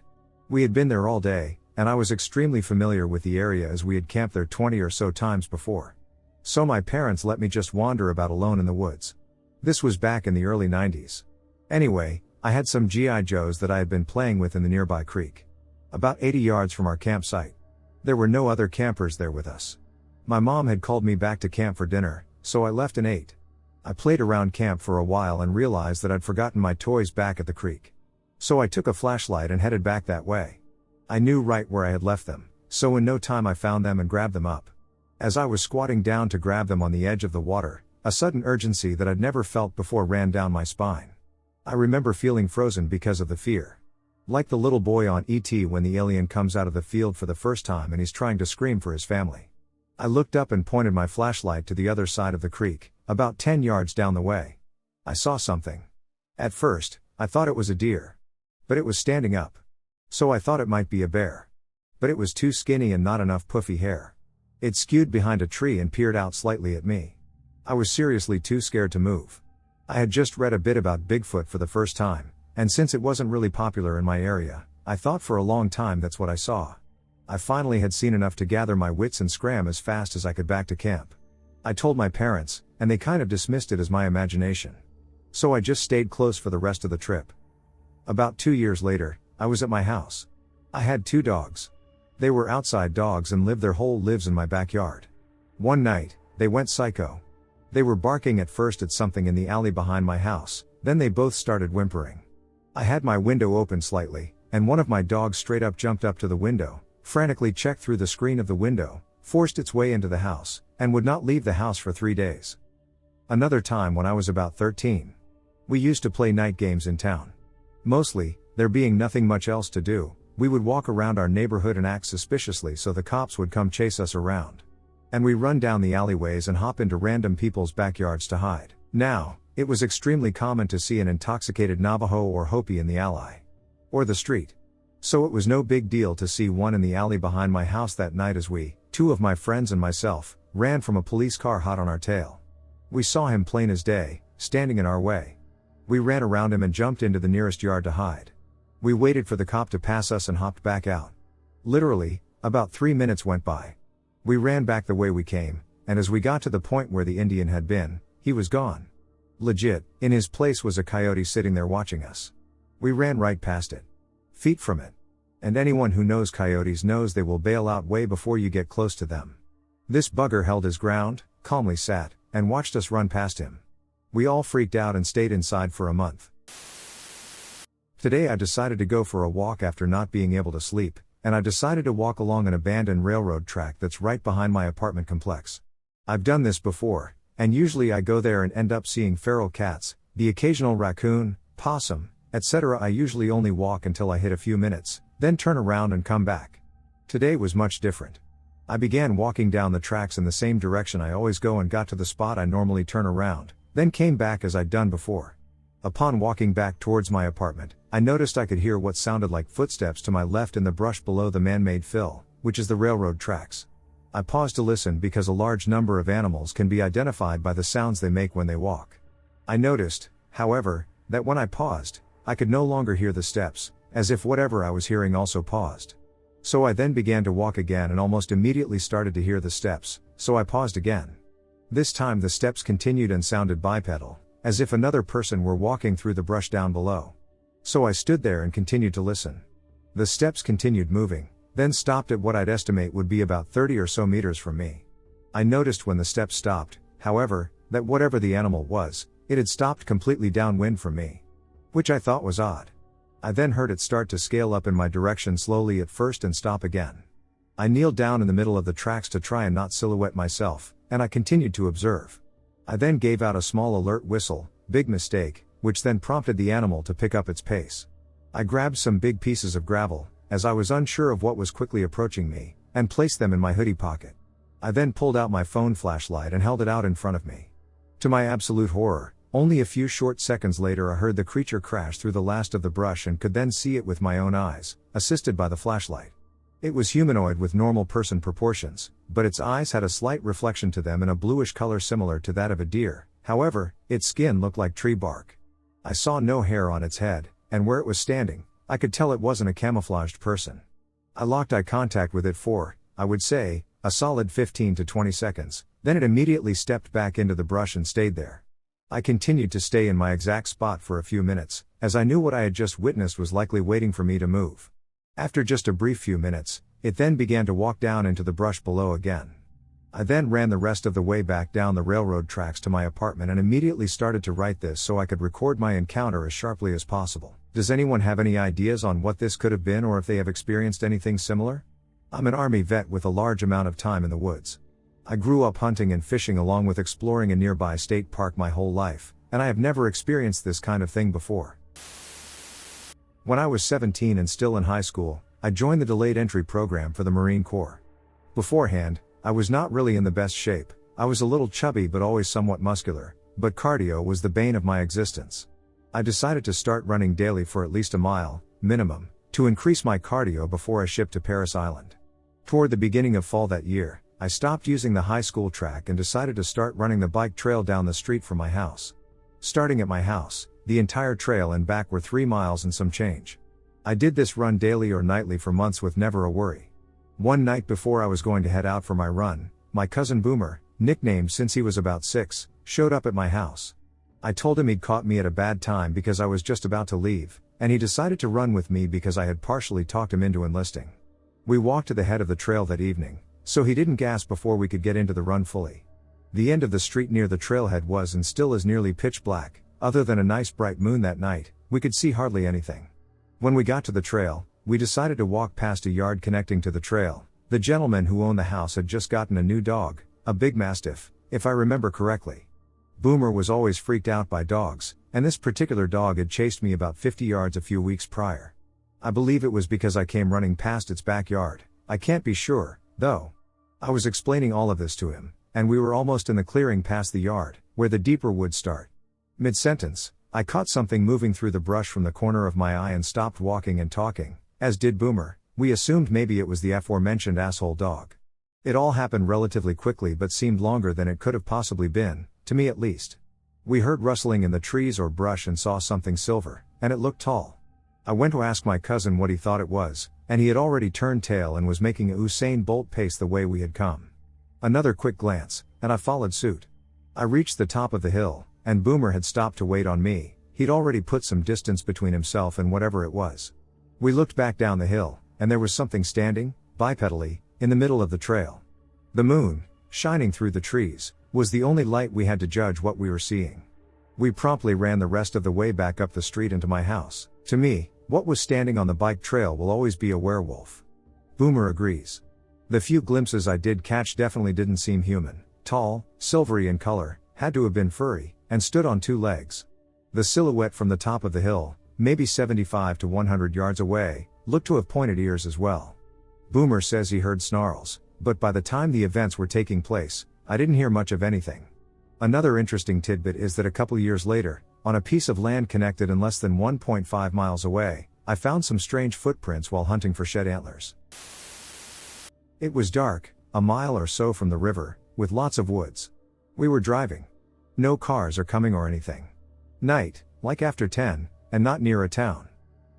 We had been there all day, and I was extremely familiar with the area as we had camped there 20 or so times before. So my parents let me just wander about alone in the woods. This was back in the early 90s. Anyway, I had some G.I. Joes that I had been playing with in the nearby creek. About 80 yards from our campsite. There were no other campers there with us. My mom had called me back to camp for dinner, so I left and ate. I played around camp for a while and realized that I'd forgotten my toys back at the creek. So I took a flashlight and headed back that way. I knew right where I had left them, so in no time I found them and grabbed them up. As I was squatting down to grab them on the edge of the water, a sudden urgency that I'd never felt before ran down my spine. I remember feeling frozen because of the fear. Like the little boy on E.T. when the alien comes out of the field for the first time and he's trying to scream for his family. I looked up and pointed my flashlight to the other side of the creek, about 10 yards down the way. I saw something. At first, I thought it was a deer. But it was standing up. So I thought it might be a bear. But it was too skinny and not enough puffy hair. It skewed behind a tree and peered out slightly at me. I was seriously too scared to move. I had just read a bit about Bigfoot for the first time, and since it wasn't really popular in my area, I thought for a long time that's what I saw. I finally had seen enough to gather my wits and scram as fast as I could back to camp. I told my parents, and they kind of dismissed it as my imagination. So I just stayed close for the rest of the trip. About 2 years later, I was at my house. I had 2 dogs. They were outside dogs and lived their whole lives in my backyard. One night, they went psycho. They were barking at first at something in the alley behind my house, then they both started whimpering. I had my window open slightly, and one of my dogs straight up jumped up to the window, frantically checked through the screen of the window, forced its way into the house, and would not leave the house for 3 days. Another time when I was about 13. We used to play night games in town. Mostly, there being nothing much else to do, we would walk around our neighborhood and act suspiciously so the cops would come chase us around. And we run down the alleyways and hop into random people's backyards to hide. Now, it was extremely common to see an intoxicated Navajo or Hopi in the alley. Or the street. So it was no big deal to see one in the alley behind my house that night as we, 2 of my friends and myself, ran from a police car hot on our tail. We saw him plain as day, standing in our way. We ran around him and jumped into the nearest yard to hide. We waited for the cop to pass us and hopped back out. Literally, about 3 minutes went by. We ran back the way we came, and as we got to the point where the Indian had been, he was gone. Legit, in his place was a coyote sitting there watching us. We ran right past it. Feet from it. And anyone who knows coyotes knows they will bail out way before you get close to them. This bugger held his ground, calmly sat, and watched us run past him. We all freaked out and stayed inside for a month. Today I decided to go for a walk after not being able to sleep, and I decided to walk along an abandoned railroad track that's right behind my apartment complex. I've done this before, and usually I go there and end up seeing feral cats, the occasional raccoon, possum, etc. I usually only walk until I hit a few minutes, then turn around and come back. Today was much different. I began walking down the tracks in the same direction I always go and got to the spot I normally turn around, then came back as I'd done before. Upon walking back towards my apartment, I noticed I could hear what sounded like footsteps to my left in the brush below the man-made fill, which is the railroad tracks. I paused to listen because a large number of animals can be identified by the sounds they make when they walk. I noticed, however, that when I paused, I could no longer hear the steps, as if whatever I was hearing also paused. So I then began to walk again and almost immediately started to hear the steps, so I paused again. This time the steps continued and sounded bipedal, as if another person were walking through the brush down below. So I stood there and continued to listen. The steps continued moving, then stopped at what I'd estimate would be about 30 or so meters from me. I noticed when the steps stopped, however, that whatever the animal was, it had stopped completely downwind from me. Which I thought was odd. I then heard it start to scale up in my direction slowly at first and stop again. I kneeled down in the middle of the tracks to try and not silhouette myself, and I continued to observe. I then gave out a small alert whistle, big mistake, which then prompted the animal to pick up its pace. I grabbed some big pieces of gravel, as I was unsure of what was quickly approaching me, and placed them in my hoodie pocket. I then pulled out my phone flashlight and held it out in front of me. To my absolute horror, only a few short seconds later I heard the creature crash through the last of the brush and could then see it with my own eyes, assisted by the flashlight. It was humanoid with normal person proportions, but its eyes had a slight reflection to them in a bluish color similar to that of a deer. However, its skin looked like tree bark. I saw no hair on its head, and where it was standing, I could tell it wasn't a camouflaged person. I locked eye contact with it for, I would say, a solid 15 to 20 seconds, then it immediately stepped back into the brush and stayed there. I continued to stay in my exact spot for a few minutes, as I knew what I had just witnessed was likely waiting for me to move. After just a brief few minutes, it then began to walk down into the brush below again. I then ran the rest of the way back down the railroad tracks to my apartment and immediately started to write this so I could record my encounter as sharply as possible. Does anyone have any ideas on what this could have been or if they have experienced anything similar? I'm an Army vet with a large amount of time in the woods. I grew up hunting and fishing along with exploring a nearby state park my whole life, and I have never experienced this kind of thing before. When I was 17 and still in high school, I joined the delayed entry program for the Marine Corps. Beforehand, I was not really in the best shape. I was a little chubby but always somewhat muscular, but cardio was the bane of my existence. I decided to start running daily for at least a mile, minimum, to increase my cardio before I shipped to Paris Island. Toward the beginning of fall that year, I stopped using the high school track and decided to start running the bike trail down the street from my house. Starting at my house, the entire trail and back were 3 miles and some change. I did this run daily or nightly for months with never a worry. One night before I was going to head out for my run, my cousin Boomer, nicknamed since he was about 6, showed up at my house. I told him he'd caught me at a bad time because I was just about to leave, and he decided to run with me because I had partially talked him into enlisting. We walked to the head of the trail that evening, so he didn't gasp before we could get into the run fully. The end of the street near the trailhead was and still is nearly pitch black. Other than a nice bright moon that night, we could see hardly anything. When we got to the trail, we decided to walk past a yard connecting to the trail. The gentleman who owned the house had just gotten a new dog, a big mastiff, if I remember correctly. Boomer was always freaked out by dogs, and this particular dog had chased me about 50 yards a few weeks prior. I believe it was because I came running past its backyard. I can't be sure, though. I was explaining all of this to him, and we were almost in the clearing past the yard, where the deeper woods start. Mid-sentence, I caught something moving through the brush from the corner of my eye and stopped walking and talking, as did Boomer. We assumed maybe it was the aforementioned asshole dog. It all happened relatively quickly but seemed longer than it could have possibly been, to me at least. We heard rustling in the trees or brush and saw something silver, and it looked tall. I went to ask my cousin what he thought it was, and he had already turned tail and was making a Usain Bolt pace the way we had come. Another quick glance, and I followed suit. I reached the top of the hill, and Boomer had stopped to wait on me. He'd already put some distance between himself and whatever it was. We looked back down the hill, and there was something standing, bipedally, in the middle of the trail. The moon, shining through the trees, was the only light we had to judge what we were seeing. We promptly ran the rest of the way back up the street into my house. To me, what was standing on the bike trail will always be a werewolf. Boomer agrees. The few glimpses I did catch definitely didn't seem human. Tall, silvery in color, had to have been furry, and stood on 2 legs. The silhouette from the top of the hill, maybe 75 to 100 yards away, looked to have pointed ears as well. Boomer says he heard snarls, but by the time the events were taking place, I didn't hear much of anything. Another interesting tidbit is that a couple years later, on a piece of land connected and less than 1.5 miles away, I found some strange footprints while hunting for shed antlers. It was dark, a mile or so from the river, with lots of woods. We were driving. No cars are coming or anything. Night, like after 10, and not near a town.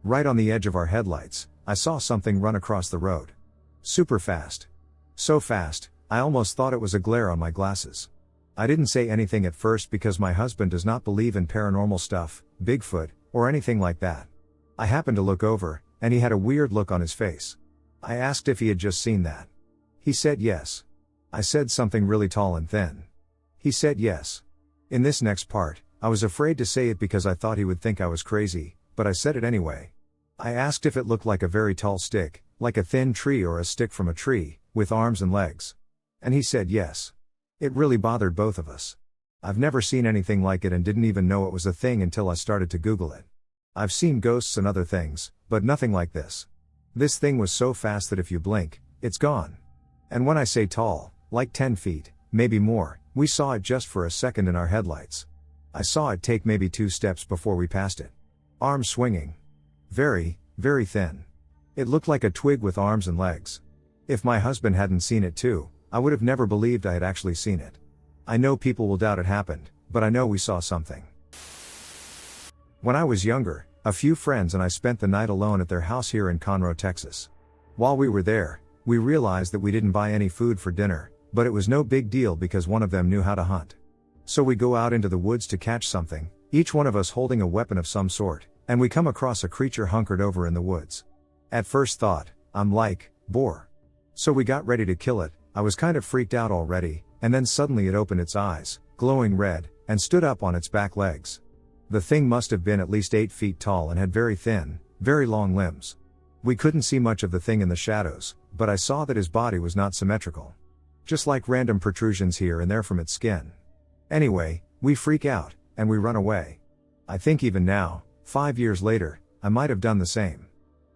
Right on the edge of our headlights, I saw something run across the road. Super fast. So fast, I almost thought it was a glare on my glasses. I didn't say anything at first because my husband does not believe in paranormal stuff, Bigfoot, or anything like that. I happened to look over, and he had a weird look on his face. I asked if he had just seen that. He said yes. I said something really tall and thin. He said yes. In this next part, I was afraid to say it because I thought he would think I was crazy, but I said it anyway. I asked if it looked like a very tall stick, like a thin tree or a stick from a tree, with arms and legs. And he said yes. It really bothered both of us. I've never seen anything like it and didn't even know it was a thing until I started to Google it. I've seen ghosts and other things, but nothing like this. This thing was so fast that if you blink, it's gone. And when I say tall, like 10 feet, maybe more, we saw it just for a second in our headlights. I saw it take maybe 2 steps before we passed it. Arms swinging. Very, very thin. It looked like a twig with arms and legs. If my husband hadn't seen it too, I would have never believed I had actually seen it. I know people will doubt it happened, but I know we saw something. When I was younger, a few friends and I spent the night alone at their house here in Conroe, Texas. While we were there, we realized that we didn't buy any food for dinner, but it was no big deal because one of them knew how to hunt. So we go out into the woods to catch something, each one of us holding a weapon of some sort, and we come across a creature hunkered over in the woods. At first thought, I'm like, boar. So we got ready to kill it. I was kind of freaked out already, and then suddenly it opened its eyes, glowing red, and stood up on its back legs. The thing must have been at least 8 feet tall and had very thin, very long limbs. We couldn't see much of the thing in the shadows, but I saw that his body was not symmetrical. Just like random protrusions here and there from its skin. Anyway, we freak out, and we run away. I think even now, 5 years later, I might have done the same.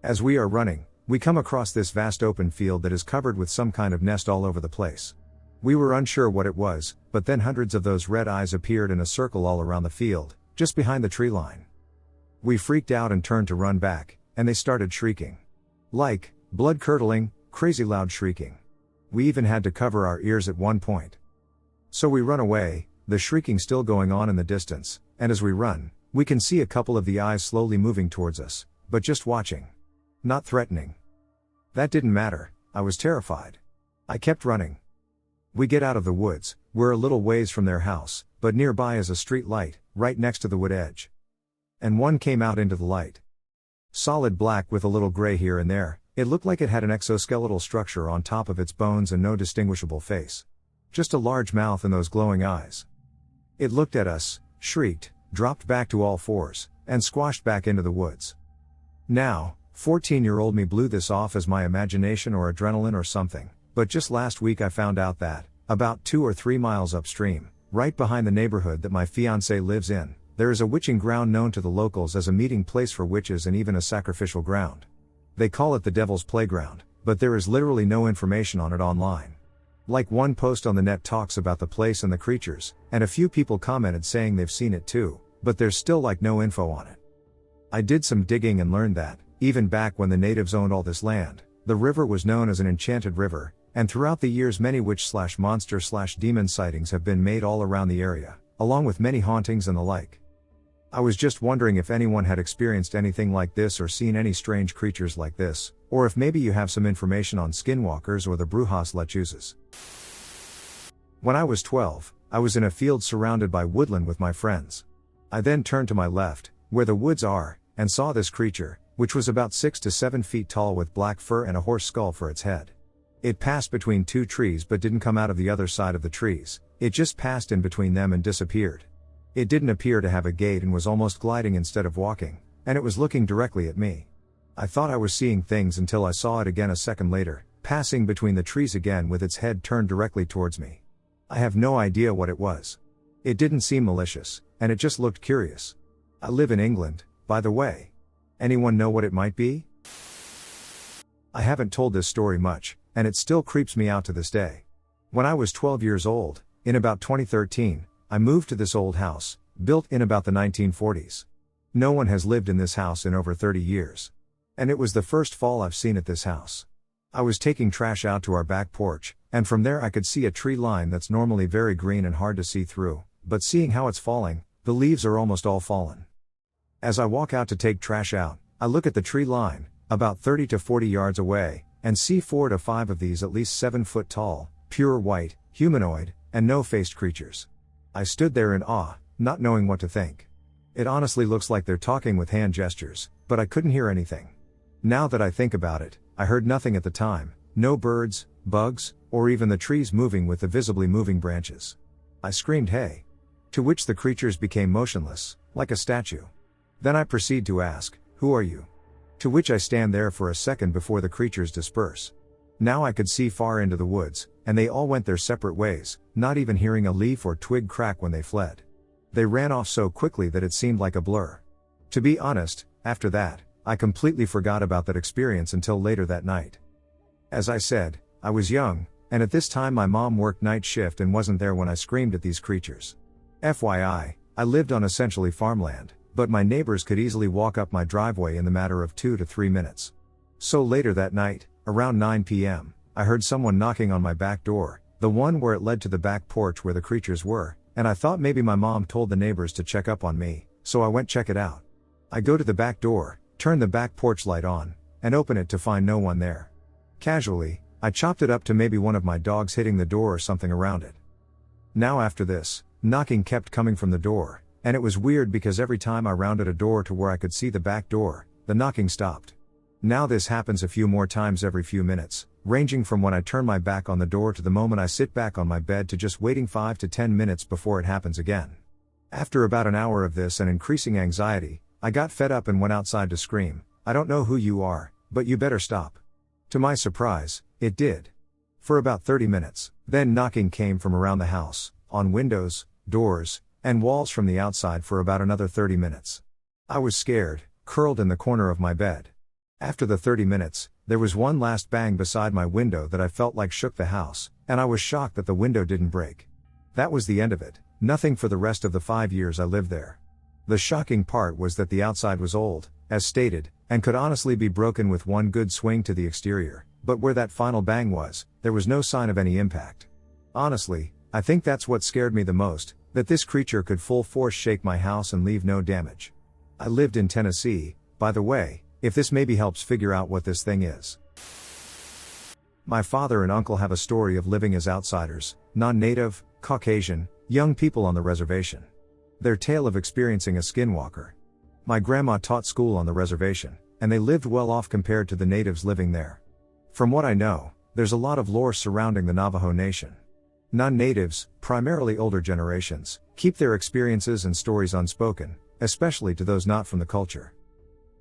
As we are running, we come across this vast open field that is covered with some kind of nest all over the place. We were unsure what it was, but then hundreds of those red eyes appeared in a circle all around the field, just behind the tree line. We freaked out and turned to run back, and they started shrieking. Like, blood-curdling, crazy loud shrieking. We even had to cover our ears at one point. So we run away, the shrieking still going on in the distance, and as we run, we can see a couple of the eyes slowly moving towards us, but just watching. Not threatening. That didn't matter, I was terrified. I kept running. We get out of the woods, we're a little ways from their house, but nearby is a street light, right next to the wood edge. And one came out into the light. Solid black with a little gray here and there, it looked like it had an exoskeletal structure on top of its bones and no distinguishable face. Just a large mouth and those glowing eyes. It looked at us, shrieked, dropped back to all fours, and squashed back into the woods. Now, 14-year-old me blew this off as my imagination or adrenaline or something, but just last week I found out that, about 2 or 3 miles upstream, right behind the neighborhood that my fiancé lives in, there is a witching ground known to the locals as a meeting place for witches and even a sacrificial ground. They call it the Devil's Playground, but there is literally no information on it online. Like one post on the net talks about the place and the creatures, and a few people commented saying they've seen it too, but there's still like no info on it. I did some digging and learned that, even back when the natives owned all this land, the river was known as an enchanted river, and throughout the years many witch/monster/demon sightings have been made all around the area, along with many hauntings and the like. I was just wondering if anyone had experienced anything like this or seen any strange creatures like this, or if maybe you have some information on skinwalkers or the Brujas lechuzas. When I was 12, I was in a field surrounded by woodland with my friends. I then turned to my left, where the woods are, and saw this creature, which was about 6 to 7 feet tall with black fur and a horse skull for its head. It passed between 2 trees but didn't come out of the other side of the trees, it just passed in between them and disappeared. It didn't appear to have a gait and was almost gliding instead of walking, and it was looking directly at me. I thought I was seeing things until I saw it again a second later, passing between the trees again with its head turned directly towards me. I have no idea what it was. It didn't seem malicious, and it just looked curious. I live in England, by the way. Anyone know what it might be? I haven't told this story much, and it still creeps me out to this day. When I was 12 years old, in about 2013, I moved to this old house, built in about the 1940s. No one has lived in this house in over 30 years. And it was the first fall I've seen at this house. I was taking trash out to our back porch, and from there I could see a tree line that's normally very green and hard to see through, but seeing how it's falling, the leaves are almost all fallen. As I walk out to take trash out, I look at the tree line, about 30 to 40 yards away, and see 4 to 5 of these at least 7 foot tall, pure white, humanoid, and no-faced creatures. I stood there in awe, not knowing what to think. It honestly looks like they're talking with hand gestures, but I couldn't hear anything. Now that I think about it, I heard nothing at the time, no birds, bugs, or even the trees moving with the visibly moving branches. I screamed hey. To which the creatures became motionless, like a statue. Then I proceed to ask, who are you? To which I stand there for a second before the creatures disperse. Now I could see far into the woods, and they all went their separate ways, not even hearing a leaf or twig crack when they fled. They ran off so quickly that it seemed like a blur. To be honest, after that, I completely forgot about that experience until later that night. As I said, I was young, and at this time my mom worked night shift and wasn't there when I screamed at these creatures. FYI, I lived on essentially farmland, but my neighbors could easily walk up my driveway in the matter of 2 to 3 minutes. So later that night, around 9 p.m., I heard someone knocking on my back door, the one where it led to the back porch where the creatures were, and I thought maybe my mom told the neighbors to check up on me, so I went check it out. I go to the back door, turn the back porch light on, and open it to find no one there. Casually, I chopped it up to maybe one of my dogs hitting the door or something around it. Now after this, knocking kept coming from the door, and it was weird because every time I rounded a door to where I could see the back door, the knocking stopped. Now this happens a few more times every few minutes, ranging from when I turn my back on the door to the moment I sit back on my bed to just waiting 5 to 10 minutes before it happens again. After about an hour of this and increasing anxiety, I got fed up and went outside to scream, "I don't know who you are, but you better stop." To my surprise, it did. For about 30 minutes, then knocking came from around the house, on windows, doors, and walls from the outside for about another 30 minutes. I was scared, curled in the corner of my bed. After the 30 minutes, there was one last bang beside my window that I felt like shook the house, and I was shocked that the window didn't break. That was the end of it, nothing for the rest of the 5 years I lived there. The shocking part was that the outside was old, as stated, and could honestly be broken with one good swing to the exterior, but where that final bang was, there was no sign of any impact. Honestly, I think that's what scared me the most, that this creature could full force shake my house and leave no damage. I lived in Tennessee, by the way, if this maybe helps figure out what this thing is. My father and uncle have a story of living as outsiders, non-native, Caucasian, young people on the reservation. Their tale of experiencing a skinwalker. My grandma taught school on the reservation, and they lived well off compared to the natives living there. From what I know, there's a lot of lore surrounding the Navajo Nation. Non-natives, primarily older generations, keep their experiences and stories unspoken, especially to those not from the culture.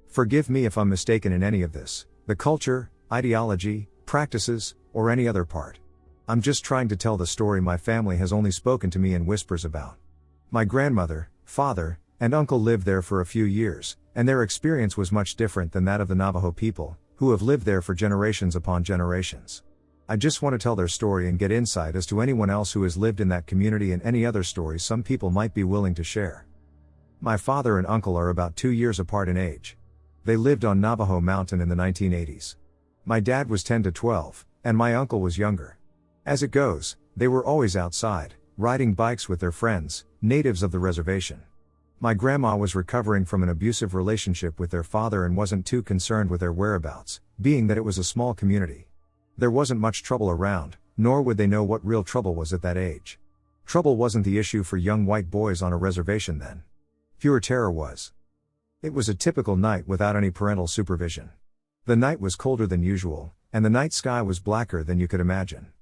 Forgive me if I'm mistaken in any of this, the culture, ideology, practices, or any other part. I'm just trying to tell the story my family has only spoken to me in whispers about. My grandmother, father, and uncle lived there for a few years, and their experience was much different than that of the Navajo people, who have lived there for generations upon generations. I just want to tell their story and get insight as to anyone else who has lived in that community and any other stories some people might be willing to share. My father and uncle are about 2 years apart in age. They lived on Navajo Mountain in the 1980s. My dad was 10 to 12, and my uncle was younger. As it goes, they were always outside, riding bikes with their friends, natives of the reservation. My grandma was recovering from an abusive relationship with their father and wasn't too concerned with their whereabouts, being that it was a small community. There wasn't much trouble around, nor would they know what real trouble was at that age. Trouble wasn't the issue for young white boys on a reservation then. Pure terror was. It was a typical night without any parental supervision. The night was colder than usual, and the night sky was blacker than you could imagine.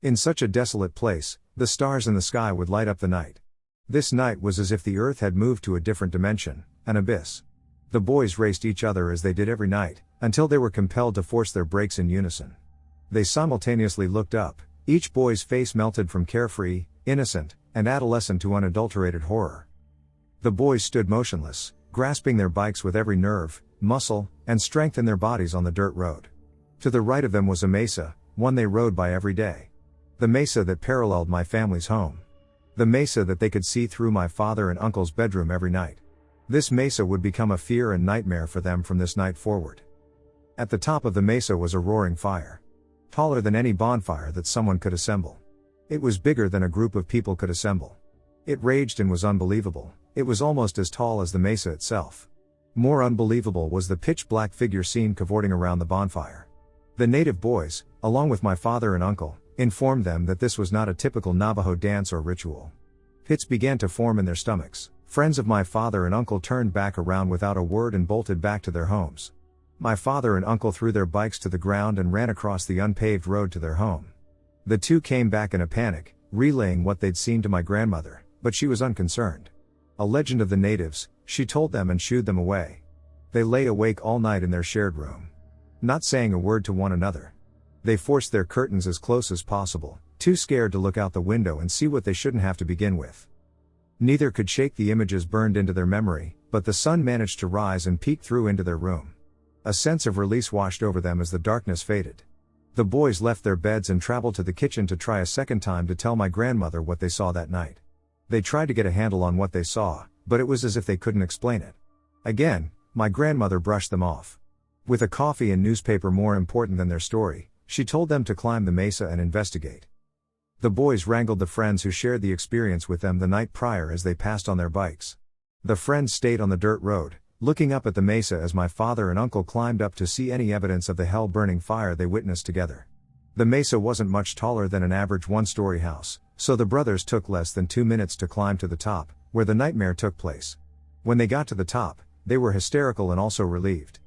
In such a desolate place, the stars in the sky would light up the night. This night was as if the earth had moved to a different dimension, an abyss. The boys raced each other as they did every night, until they were compelled to force their brakes in unison. They simultaneously looked up, each boy's face melted from carefree, innocent, and adolescent to unadulterated horror. The boys stood motionless, grasping their bikes with every nerve, muscle, and strength in their bodies on the dirt road. To the right of them was a mesa, one they rode by every day. The mesa that paralleled my family's home. The mesa that they could see through my father and uncle's bedroom every night. This mesa would become a fear and nightmare for them from this night forward. At the top of the mesa was a roaring fire. Taller than any bonfire that someone could assemble. It was bigger than a group of people could assemble. It raged and was unbelievable. It was almost as tall as the mesa itself. More unbelievable was the pitch-black figure seen cavorting around the bonfire. The native boys, along with my father and uncle, informed them that this was not a typical Navajo dance or ritual. Pits began to form in their stomachs. Friends of my father and uncle turned back around without a word and bolted back to their homes. My father and uncle threw their bikes to the ground and ran across the unpaved road to their home. The two came back in a panic, relaying what they'd seen to my grandmother, but she was unconcerned. A legend of the natives, she told them and shooed them away. They lay awake all night in their shared room. Not saying a word to one another. They forced their curtains as close as possible, too scared to look out the window and see what they shouldn't have to begin with. Neither could shake the images burned into their memory, but the sun managed to rise and peek through into their room. A sense of release washed over them as the darkness faded. The boys left their beds and traveled to the kitchen to try a second time to tell my grandmother what they saw that night. They tried to get a handle on what they saw, but it was as if they couldn't explain it. Again, my grandmother brushed them off. With a coffee and newspaper more important than their story, she told them to climb the mesa and investigate. The boys wrangled the friends who shared the experience with them the night prior as they passed on their bikes. The friends stayed on the dirt road, looking up at the mesa as my father and uncle climbed up to see any evidence of the hell-burning fire they witnessed together. The mesa wasn't much taller than an average one-story house, so the brothers took less than 2 minutes to climb to the top, where the nightmare took place. When they got to the top, they were hysterical and also relieved.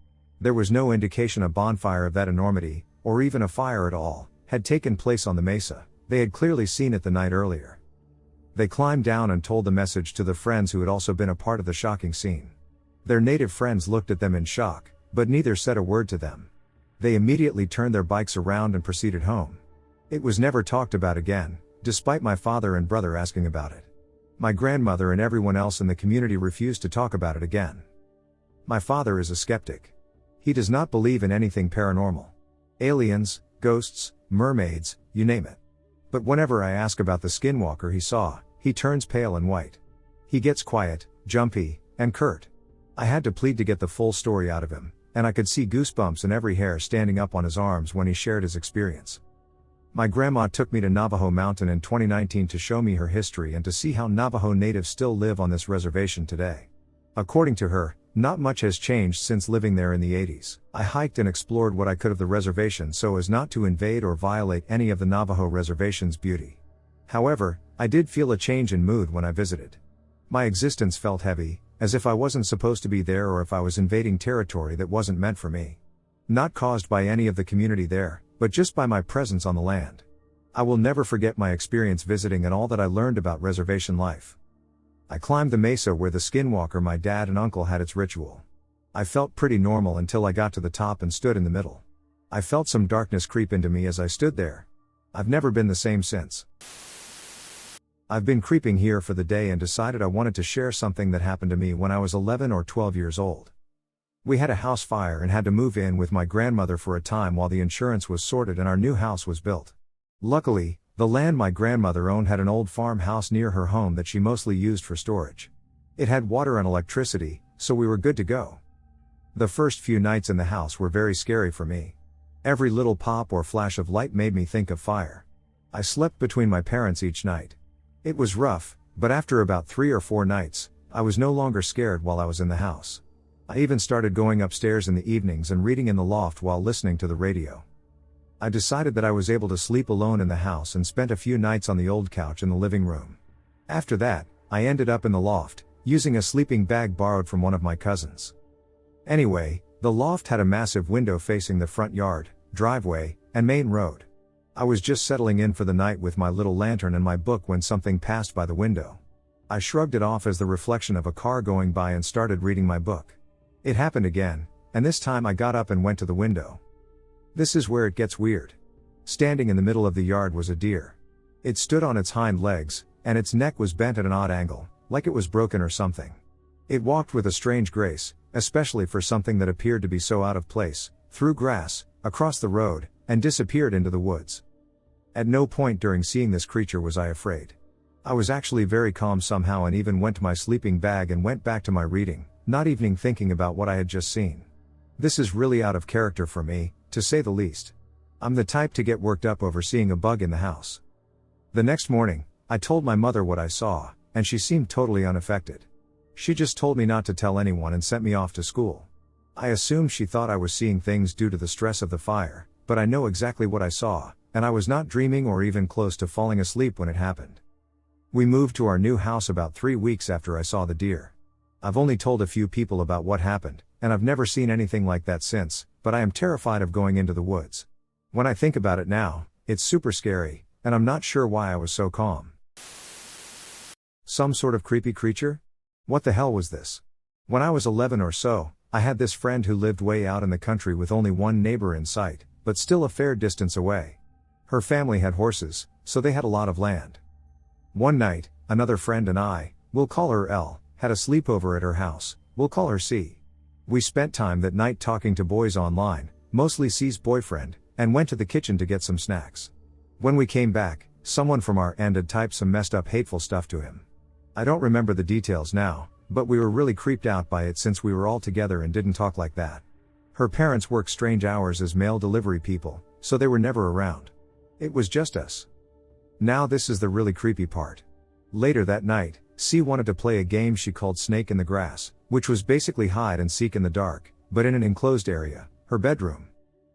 There was no indication a bonfire of that enormity, or even a fire at all, had taken place on the mesa. They had clearly seen it the night earlier. They climbed down and told the message to the friends who had also been a part of the shocking scene. Their native friends looked at them in shock, but neither said a word to them. They immediately turned their bikes around and proceeded home. It was never talked about again, despite my father and brother asking about it. My grandmother and everyone else in the community refused to talk about it again. My father is a skeptic. He does not believe in anything paranormal. Aliens, ghosts, mermaids, you name it. But whenever I ask about the skinwalker he saw, he turns pale and white. He gets quiet, jumpy, and curt. I had to plead to get the full story out of him, and I could see goosebumps and every hair standing up on his arms when he shared his experience. My grandma took me to Navajo Mountain in 2019 to show me her history and to see how Navajo natives still live on this reservation today. According to her, not much has changed since living there in the 80s. I hiked and explored what I could of the reservation so as not to invade or violate any of the Navajo reservation's beauty. However, I did feel a change in mood when I visited. My existence felt heavy, as if I wasn't supposed to be there or if I was invading territory that wasn't meant for me. Not caused by any of the community there, but just by my presence on the land. I will never forget my experience visiting and all that I learned about reservation life. I climbed the mesa where the skinwalker my dad and uncle had its ritual. I felt pretty normal until I got to the top and stood in the middle. I felt some darkness creep into me as I stood there. I've never been the same since. I've been creeping here for the day and decided I wanted to share something that happened to me when I was 11 or 12 years old. We had a house fire and had to move in with my grandmother for a time while the insurance was sorted and our new house was built. Luckily, the land my grandmother owned had an old farmhouse near her home that she mostly used for storage. It had water and electricity, so we were good to go. The first few nights in the house were very scary for me. Every little pop or flash of light made me think of fire. I slept between my parents each night. It was rough, but after about 3 or 4 nights, I was no longer scared while I was in the house. I even started going upstairs in the evenings and reading in the loft while listening to the radio. I decided that I was able to sleep alone in the house and spent a few nights on the old couch in the living room. After that, I ended up in the loft, using a sleeping bag borrowed from one of my cousins. Anyway, the loft had a massive window facing the front yard, driveway, and main road. I was just settling in for the night with my little lantern and my book when something passed by the window. I shrugged it off as the reflection of a car going by and started reading my book. It happened again, and this time I got up and went to the window. This is where it gets weird. Standing in the middle of the yard was a deer. It stood on its hind legs, and its neck was bent at an odd angle, like it was broken or something. It walked with a strange grace, especially for something that appeared to be so out of place, through grass, across the road, and disappeared into the woods. At no point during seeing this creature was I afraid. I was actually very calm somehow and even went to my sleeping bag and went back to my reading, not even thinking about what I had just seen. This is really out of character for me, to say the least. I'm the type to get worked up over seeing a bug in the house. The next morning, I told my mother what I saw, and she seemed totally unaffected. She just told me not to tell anyone and sent me off to school. I assumed she thought I was seeing things due to the stress of the fire, but I know exactly what I saw, and I was not dreaming or even close to falling asleep when it happened. We moved to our new house about 3 weeks after I saw the deer. I've only told a few people about what happened, and I've never seen anything like that since, but I am terrified of going into the woods. When I think about it now, it's super scary, and I'm not sure why I was so calm. Some sort of creepy creature? What the hell was this? When I was 11 or so, I had this friend who lived way out in the country with only one neighbor in sight, but still a fair distance away. Her family had horses, so they had a lot of land. One night, another friend and I, we'll call her L, had a sleepover at her house, we'll call her C. We spent time that night talking to boys online, mostly C's boyfriend, and went to the kitchen to get some snacks. When we came back, someone from our end had typed some messed up hateful stuff to him. I don't remember the details now, but we were really creeped out by it since we were all together and didn't talk like that. Her parents work strange hours as mail delivery people, so they were never around. It was just us. Now this is the really creepy part. Later that night, C wanted to play a game she called Snake in the Grass, which was basically hide and seek in the dark, but in an enclosed area, her bedroom.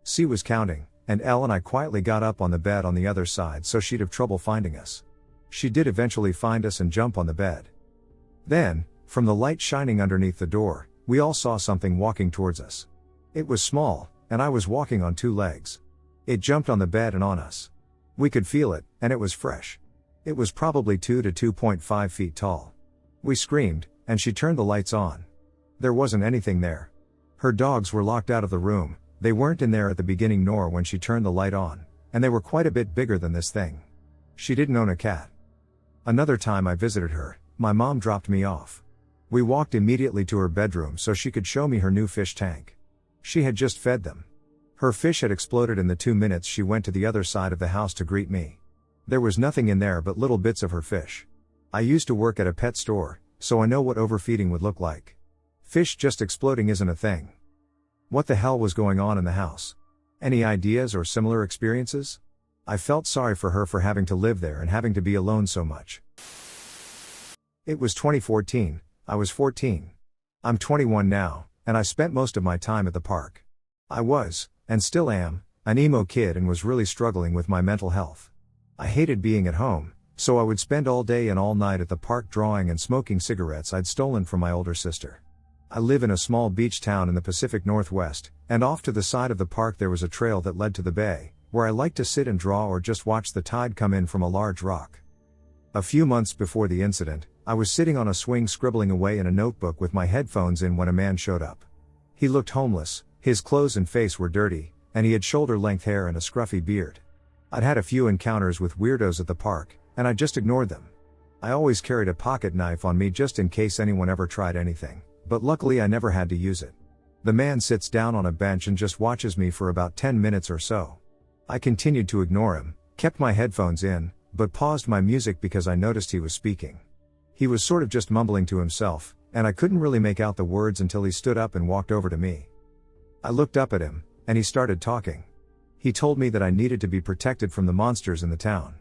C was counting, and L and I quietly got up on the bed on the other side so she'd have trouble finding us. She did eventually find us and jump on the bed. Then, from the light shining underneath the door, we all saw something walking towards us. It was small, and I was walking on two legs. It jumped on the bed and on us. We could feel it, and it was fresh. It was probably 2 to 2.5 feet tall. We screamed, and she turned the lights on. There wasn't anything there. Her dogs were locked out of the room, they weren't in there at the beginning nor when she turned the light on, and they were quite a bit bigger than this thing. She didn't own a cat. Another time I visited her, my mom dropped me off. We walked immediately to her bedroom so she could show me her new fish tank. She had just fed them. Her fish had exploded in the 2 minutes she went to the other side of the house to greet me. There was nothing in there but little bits of her fish. I used to work at a pet store, so I know what overfeeding would look like. Fish just exploding isn't a thing. What the hell was going on in the house? Any ideas or similar experiences? I felt sorry for her for having to live there and having to be alone so much. It was 2014, I was 14. I'm 21 now, and I spent most of my time at the park. I was, and still am, an emo kid and was really struggling with my mental health. I hated being at home, so I would spend all day and all night at the park drawing and smoking cigarettes I'd stolen from my older sister. I live in a small beach town in the Pacific Northwest, and off to the side of the park there was a trail that led to the bay, where I liked to sit and draw or just watch the tide come in from a large rock. A few months before the incident, I was sitting on a swing scribbling away in a notebook with my headphones in when a man showed up. He looked homeless, his clothes and face were dirty, and he had shoulder-length hair and a scruffy beard. I'd had a few encounters with weirdos at the park, and I just ignored them. I always carried a pocket knife on me just in case anyone ever tried anything, but luckily I never had to use it. The man sits down on a bench and just watches me for about 10 minutes or so. I continued to ignore him, kept my headphones in, but paused my music because I noticed he was speaking. He was sort of just mumbling to himself, and I couldn't really make out the words until he stood up and walked over to me. I looked up at him, and he started talking. He told me that I needed to be protected from the monsters in the town.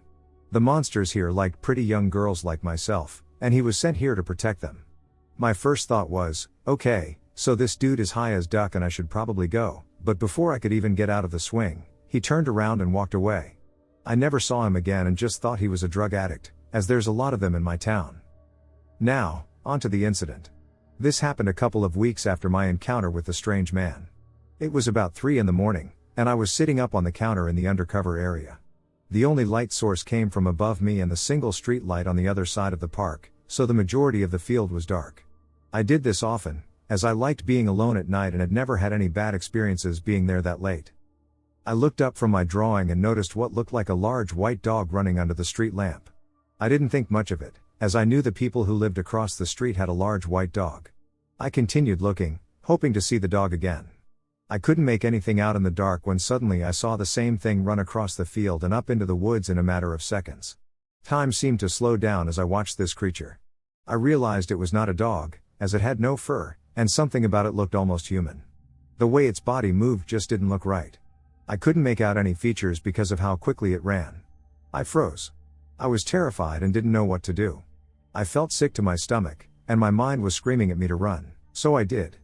The monsters here liked pretty young girls like myself, and he was sent here to protect them. My first thought was, okay, so this dude is high as duck and I should probably go, but before I could even get out of the swing, he turned around and walked away. I never saw him again and just thought he was a drug addict, as there's a lot of them in my town. Now, on to the incident. This happened a couple of weeks after my encounter with the strange man. It was about 3 in the morning, and I was sitting up on the counter in the undercover area. The only light source came from above me and the single street light on the other side of the park, so the majority of the field was dark. I did this often, as I liked being alone at night and had never had any bad experiences being there that late. I looked up from my drawing and noticed what looked like a large white dog running under the street lamp. I didn't think much of it, as I knew the people who lived across the street had a large white dog. I continued looking, hoping to see the dog again. I couldn't make anything out in the dark when suddenly I saw the same thing run across the field and up into the woods in a matter of seconds. Time seemed to slow down as I watched this creature. I realized it was not a dog, as it had no fur, and something about it looked almost human. The way its body moved just didn't look right. I couldn't make out any features because of how quickly it ran. I froze. I was terrified and didn't know what to do. I felt sick to my stomach, and my mind was screaming at me to run, so I did.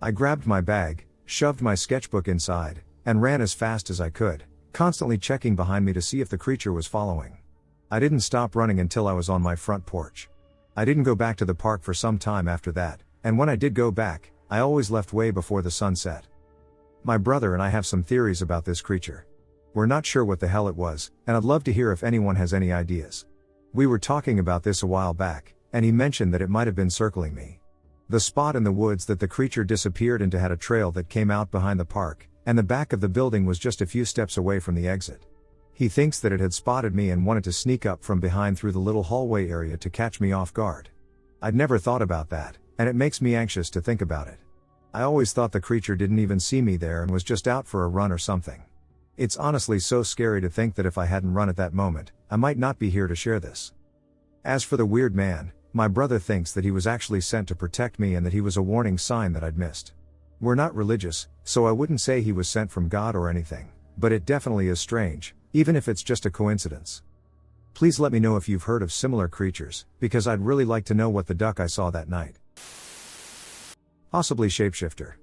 I grabbed my bag, shoved my sketchbook inside, and ran as fast as I could, constantly checking behind me to see if the creature was following. I didn't stop running until I was on my front porch. I didn't go back to the park for some time after that, and when I did go back, I always left way before the sun set. My brother and I have some theories about this creature. We're not sure what the hell it was, and I'd love to hear if anyone has any ideas. We were talking about this a while back, and he mentioned that it might have been circling me. The spot in the woods that the creature disappeared into had a trail that came out behind the park, and the back of the building was just a few steps away from the exit. He thinks that it had spotted me and wanted to sneak up from behind through the little hallway area to catch me off guard. I'd never thought about that, and it makes me anxious to think about it. I always thought the creature didn't even see me there and was just out for a run or something. It's honestly so scary to think that if I hadn't run at that moment, I might not be here to share this. As for the weird man, my brother thinks that he was actually sent to protect me and that he was a warning sign that I'd missed. We're not religious, so I wouldn't say he was sent from God or anything, but it definitely is strange, even if it's just a coincidence. Please let me know if you've heard of similar creatures, because I'd really like to know what the duck I saw that night. Possibly shapeshifter.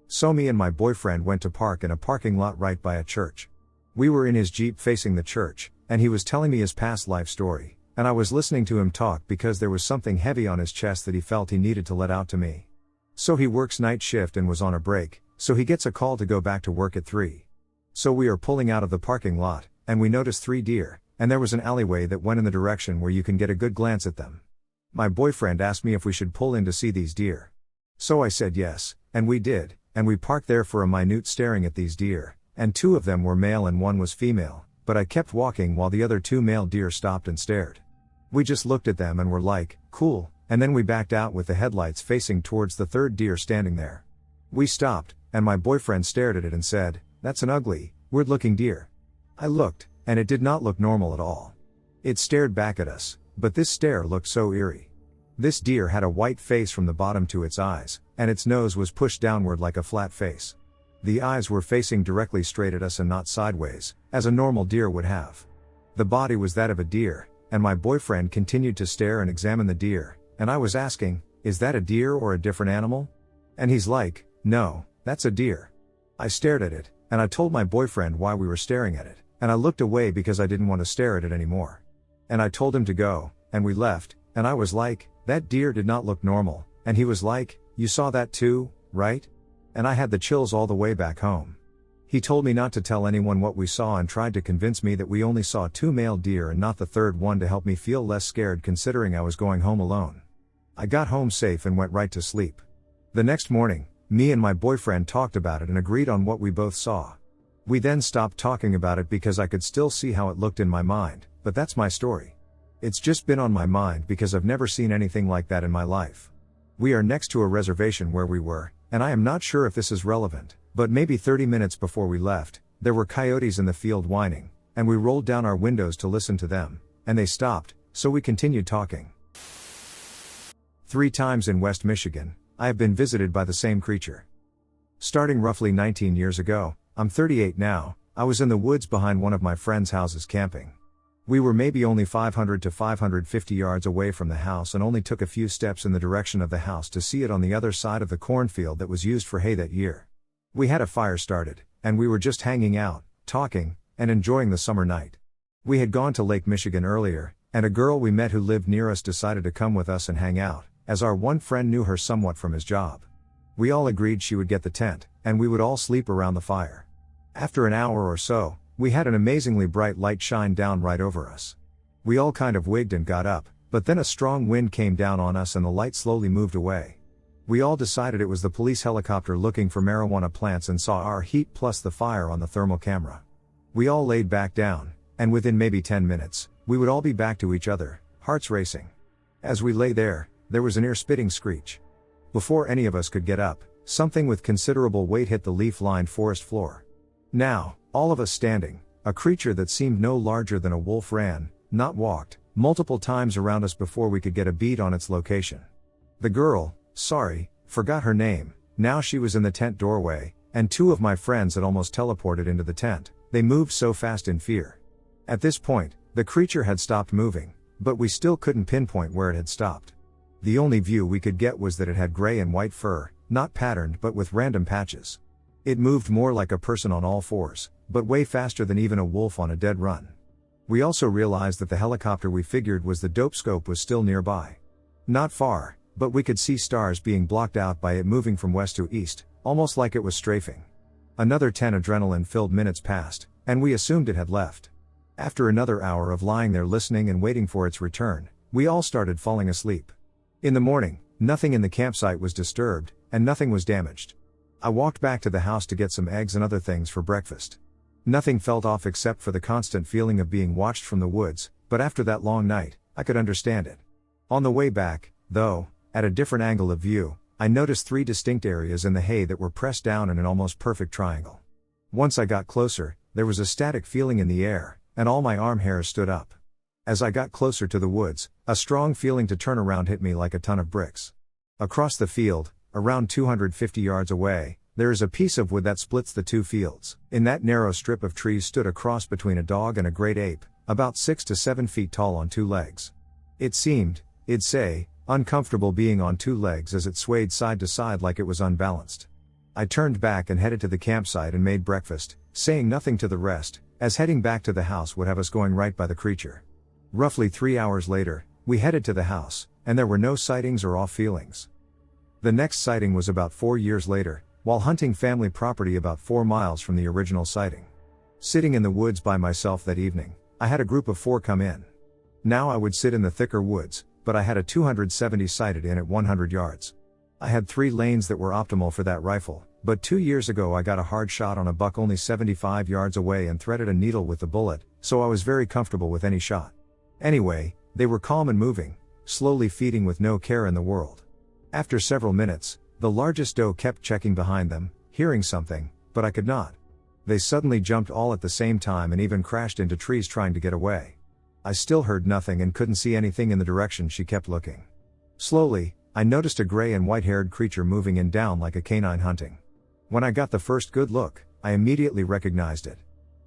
So me and my boyfriend went to park in a parking lot right by a church. We were in his Jeep facing the church, and he was telling me his past life story, and I was listening to him talk because there was something heavy on his chest that he felt he needed to let out to me. So he works night shift and was on a break, so he gets a call to go back to work at 3. So we are pulling out of the parking lot, and we notice 3 deer, and there was an alleyway that went in the direction where you can get a good glance at them. My boyfriend asked me if we should pull in to see these deer. So I said yes, and we did, and we parked there for a minute staring at these deer, and 2 of them were male and 1 was female, but I kept walking while the other 2 male deer stopped and stared. We just looked at them and were like, cool, and then we backed out with the headlights facing towards the 3rd deer standing there. We stopped, and my boyfriend stared at it and said, "That's an ugly, weird-looking deer." I looked, and it did not look normal at all. It stared back at us, but this stare looked so eerie. This deer had a white face from the bottom to its eyes, and its nose was pushed downward like a flat face. The eyes were facing directly straight at us and not sideways, as a normal deer would have. The body was that of a deer, and my boyfriend continued to stare and examine the deer, and I was asking, "Is that a deer or a different animal?" And he's like, "No, that's a deer." I stared at it, and I told my boyfriend why we were staring at it, and I looked away because I didn't want to stare at it anymore. And I told him to go, and we left, and I was like, "That deer did not look normal," and he was like, "You saw that too, right?" And I had the chills all the way back home. He told me not to tell anyone what we saw and tried to convince me that we only saw 2 male deer and not the 3rd one to help me feel less scared considering I was going home alone. I got home safe and went right to sleep. The next morning, me and my boyfriend talked about it and agreed on what we both saw. We then stopped talking about it because I could still see how it looked in my mind, but that's my story. It's just been on my mind because I've never seen anything like that in my life. We are next to a reservation where we were, and I am not sure if this is relevant, but maybe 30 minutes before we left, there were coyotes in the field whining, and we rolled down our windows to listen to them, and they stopped, so we continued talking. 3 times in West Michigan, I have been visited by the same creature. Starting roughly 19 years ago, I'm 38 now, I was in the woods behind one of my friend's houses camping. We were maybe only 500 to 550 yards away from the house and only took a few steps in the direction of the house to see it on the other side of the cornfield that was used for hay that year. We had a fire started, and we were just hanging out, talking, and enjoying the summer night. We had gone to Lake Michigan earlier, and a girl we met who lived near us decided to come with us and hang out, as our one friend knew her somewhat from his job. We all agreed she would get the tent, and we would all sleep around the fire. After an hour or so, we had an amazingly bright light shine down right over us. We all kind of wigged and got up, but then a strong wind came down on us and the light slowly moved away. We all decided it was the police helicopter looking for marijuana plants and saw our heat plus the fire on the thermal camera. We all laid back down, and within maybe 10 minutes, we would all be back to each other, hearts racing. As we lay there was an ear-spitting screech. Before any of us could get up, something with considerable weight hit the leaf-lined forest floor. Now, all of us standing, a creature that seemed no larger than a wolf ran, not walked, multiple times around us before we could get a beat on its location. The girl, forgot her name, now she was in the tent doorway, and 2 of my friends had almost teleported into the tent, they moved so fast in fear. At this point, the creature had stopped moving, but we still couldn't pinpoint where it had stopped. The only view we could get was that it had gray and white fur, not patterned but with random patches. It moved more like a person on all 4s, but way faster than even a wolf on a dead run. We also realized that the helicopter we figured was the dope scope was still nearby. Not far, but we could see stars being blocked out by it moving from west to east, almost like it was strafing. Another 10 adrenaline-filled minutes passed, and we assumed it had left. After another hour of lying there listening and waiting for its return, we all started falling asleep. In the morning, nothing in the campsite was disturbed, and nothing was damaged. I walked back to the house to get some eggs and other things for breakfast. Nothing felt off except for the constant feeling of being watched from the woods, but after that long night, I could understand it. On the way back, though, At a different angle of view, I noticed 3 distinct areas in the hay that were pressed down in an almost perfect triangle. Once I got closer, there was a static feeling in the air, and all my arm hairs stood up. As I got closer to the woods, a strong feeling to turn around hit me like a ton of bricks. Across the field, around 250 yards away, there is a piece of wood that splits the 2 fields. In that narrow strip of trees stood a cross between a dog and a great ape, about 6 to 7 feet tall on 2 legs. It seemed, I'd say, uncomfortable being on 2 legs as it swayed side to side like it was unbalanced. I turned back and headed to the campsite and made breakfast, saying nothing to the rest, as heading back to the house would have us going right by the creature. Roughly 3 hours later, we headed to the house, and there were no sightings or off feelings. The next sighting was about 4 years later, while hunting family property about 4 miles from the original sighting. Sitting in the woods by myself that evening, I had a group of 4 come in. Now I would sit in the thicker woods, but I had a 270 sighted in at 100 yards. I had 3 lanes that were optimal for that rifle, but 2 years ago I got a hard shot on a buck only 75 yards away and threaded a needle with the bullet, so I was very comfortable with any shot. Anyway, they were calm and moving, slowly feeding with no care in the world. After several minutes, the largest doe kept checking behind them, hearing something, but I could not. They suddenly jumped all at the same time and even crashed into trees trying to get away. I still heard nothing and couldn't see anything in the direction she kept looking. Slowly, I noticed a gray and white-haired creature moving in down like a canine hunting. When I got the first good look, I immediately recognized it.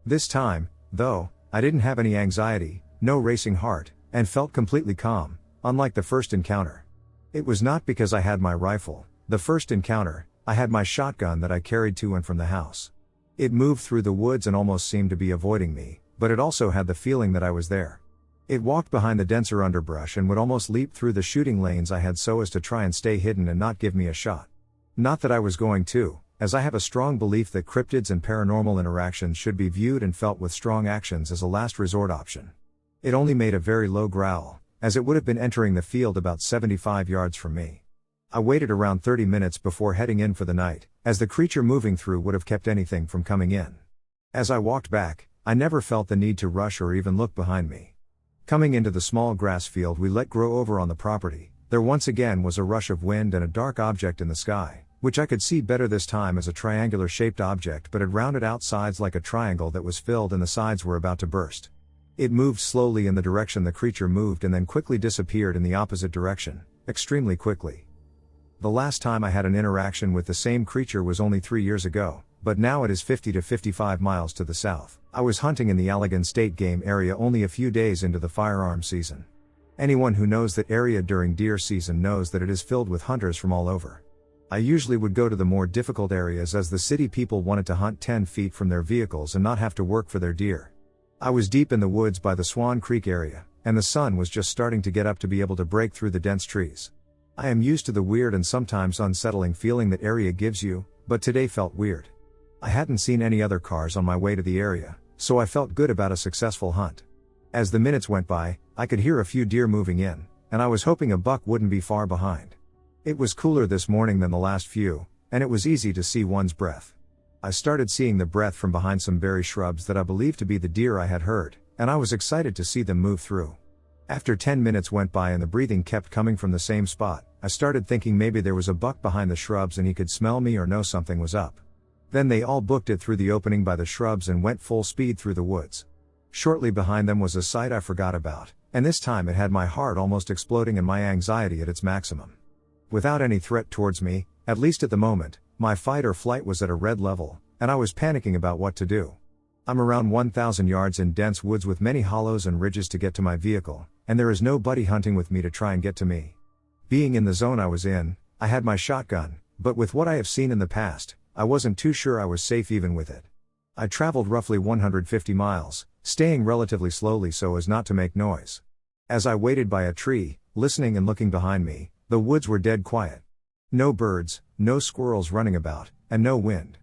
This time, though, I didn't have any anxiety, no racing heart, and felt completely calm, unlike the first encounter. It was not because I had my rifle. The first encounter, I had my shotgun that I carried to and from the house. It moved through the woods and almost seemed to be avoiding me, but it also had the feeling that I was there. It walked behind the denser underbrush and would almost leap through the shooting lanes I had so as to try and stay hidden and not give me a shot. Not that I was going to, as I have a strong belief that cryptids and paranormal interactions should be viewed and felt with strong actions as a last resort option. It only made a very low growl, as it would have been entering the field about 75 yards from me. I waited around 30 minutes before heading in for the night, as the creature moving through would have kept anything from coming in. As I walked back, I never felt the need to rush or even look behind me. Coming into the small grass field we let grow over on the property, there once again was a rush of wind and a dark object in the sky, which I could see better this time as a triangular-shaped object but had rounded out sides like a triangle that was filled and the sides were about to burst. It moved slowly in the direction the creature moved and then quickly disappeared in the opposite direction, extremely quickly. The last time I had an interaction with the same creature was only 3 years ago, but now it is 50 to 55 miles to the south. I was hunting in the Allegan State Game area only a few days into the firearm season. Anyone who knows that area during deer season knows that it is filled with hunters from all over. I usually would go to the more difficult areas as the city people wanted to hunt 10 feet from their vehicles and not have to work for their deer. I was deep in the woods by the Swan Creek area, and the sun was just starting to get up to be able to break through the dense trees. I am used to the weird and sometimes unsettling feeling that area gives you, but today felt weird. I hadn't seen any other cars on my way to the area, so I felt good about a successful hunt. As the minutes went by, I could hear a few deer moving in, and I was hoping a buck wouldn't be far behind. It was cooler this morning than the last few, and it was easy to see one's breath. I started seeing the breath from behind some berry shrubs that I believed to be the deer I had heard, and I was excited to see them move through. After 10 minutes went by and the breathing kept coming from the same spot, I started thinking maybe there was a buck behind the shrubs and he could smell me or know something was up. Then they all booked it through the opening by the shrubs and went full speed through the woods. Shortly behind them was a sight I forgot about, and this time it had my heart almost exploding and my anxiety at its maximum. Without any threat towards me, at least at the moment, my fight or flight was at a red level, and I was panicking about what to do. I'm around 1,000 yards in dense woods with many hollows and ridges to get to my vehicle, and there is nobody hunting with me to try and get to me. Being in the zone I was in, I had my shotgun, but with what I have seen in the past, I wasn't too sure I was safe even with it. I traveled roughly 150 miles, staying relatively slowly so as not to make noise. As I waited by a tree, listening and looking behind me, the woods were dead quiet. No birds, no squirrels running about, and no wind.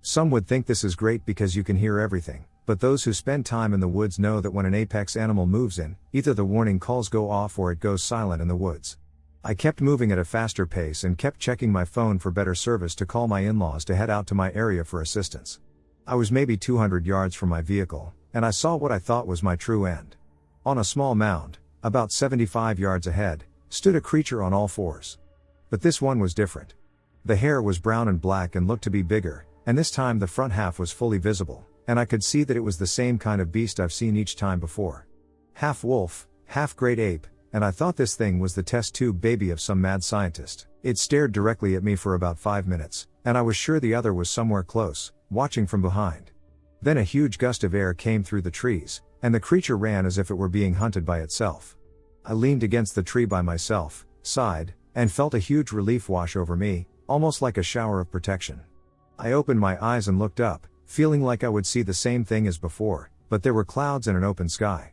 Some would think this is great because you can hear everything, but those who spend time in the woods know that when an apex animal moves in, either the warning calls go off or it goes silent in the woods. I kept moving at a faster pace and kept checking my phone for better service to call my in-laws to head out to my area for assistance. I was maybe 200 yards from my vehicle, and I saw what I thought was my true end. On a small mound, about 75 yards ahead, stood a creature on all fours. But this one was different. The hair was brown and black and looked to be bigger, and this time the front half was fully visible, and I could see that it was the same kind of beast I've seen each time before. Half wolf, half great ape, and I thought this thing was the test tube baby of some mad scientist. It stared directly at me for about 5 minutes, and I was sure the other was somewhere close, watching from behind. Then a huge gust of air came through the trees, and the creature ran as if it were being hunted by itself. I leaned against the tree by myself, sighed, and felt a huge relief wash over me, almost like a shower of protection. I opened my eyes and looked up, feeling like I would see the same thing as before, but there were clouds and an open sky.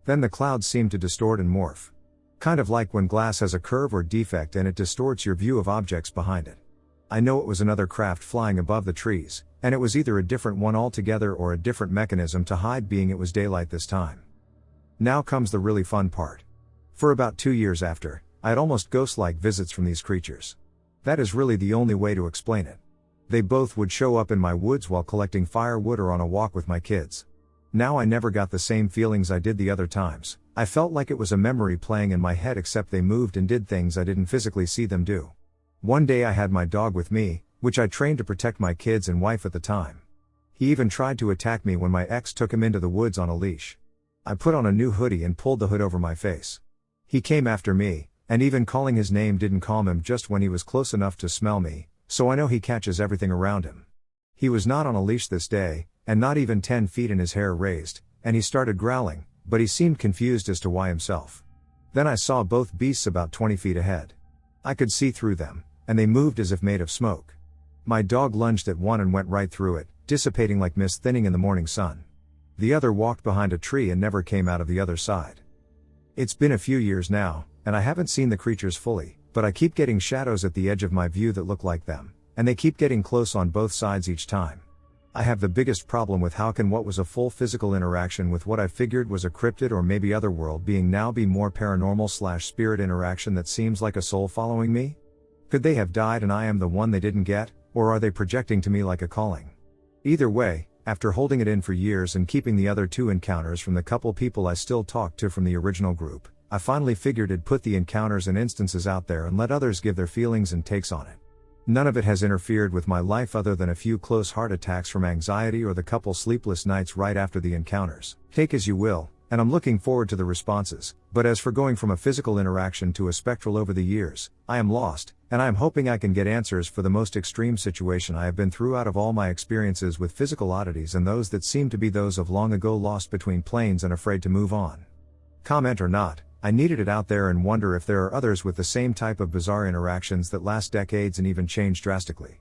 Then the clouds seemed to distort and morph. Kind of like when glass has a curve or defect and it distorts your view of objects behind it. I know it was another craft flying above the trees, and it was either a different one altogether or a different mechanism to hide, being it was daylight this time. Now comes the really fun part. For about 2 years after, I had almost ghost-like visits from these creatures. That is really the only way to explain it. They both would show up in my woods while collecting firewood or on a walk with my kids. Now I never got the same feelings I did the other times. I felt like it was a memory playing in my head, except they moved and did things I didn't physically see them do. One day I had my dog with me, which I trained to protect my kids and wife at the time. He even tried to attack me when my ex took him into the woods on a leash. I put on a new hoodie and pulled the hood over my face. He came after me, and even calling his name didn't calm him just when he was close enough to smell me, so I know he catches everything around him. He was not on a leash this day, and not even 10 feet, and his hair raised, and he started growling, but he seemed confused as to why himself. Then I saw both beasts about 20 feet ahead. I could see through them, and they moved as if made of smoke. My dog lunged at one and went right through it, dissipating like mist thinning in the morning sun. The other walked behind a tree and never came out of the other side. It's been a few years now, and I haven't seen the creatures fully, but I keep getting shadows at the edge of my view that look like them, and they keep getting close on both sides each time. I have the biggest problem with how can what was a full physical interaction with what I figured was a cryptid or maybe otherworld being now be more paranormal/spirit interaction that seems like a soul following me? Could they have died and I am the one they didn't get, or are they projecting to me like a calling? Either way, after holding it in for years and keeping the other 2 encounters from the couple people I still talk to from the original group, I finally figured I'd put the encounters and instances out there and let others give their feelings and takes on it. None of it has interfered with my life other than a few close heart attacks from anxiety or the couple sleepless nights right after the encounters. Take as you will, and I'm looking forward to the responses, but as for going from a physical interaction to a spectral over the years, I am lost, and I am hoping I can get answers for the most extreme situation I have been through out of all my experiences with physical oddities and those that seem to be those of long ago lost between planes and afraid to move on. Comment or not, I needed it out there and wonder if there are others with the same type of bizarre interactions that last decades and even change drastically.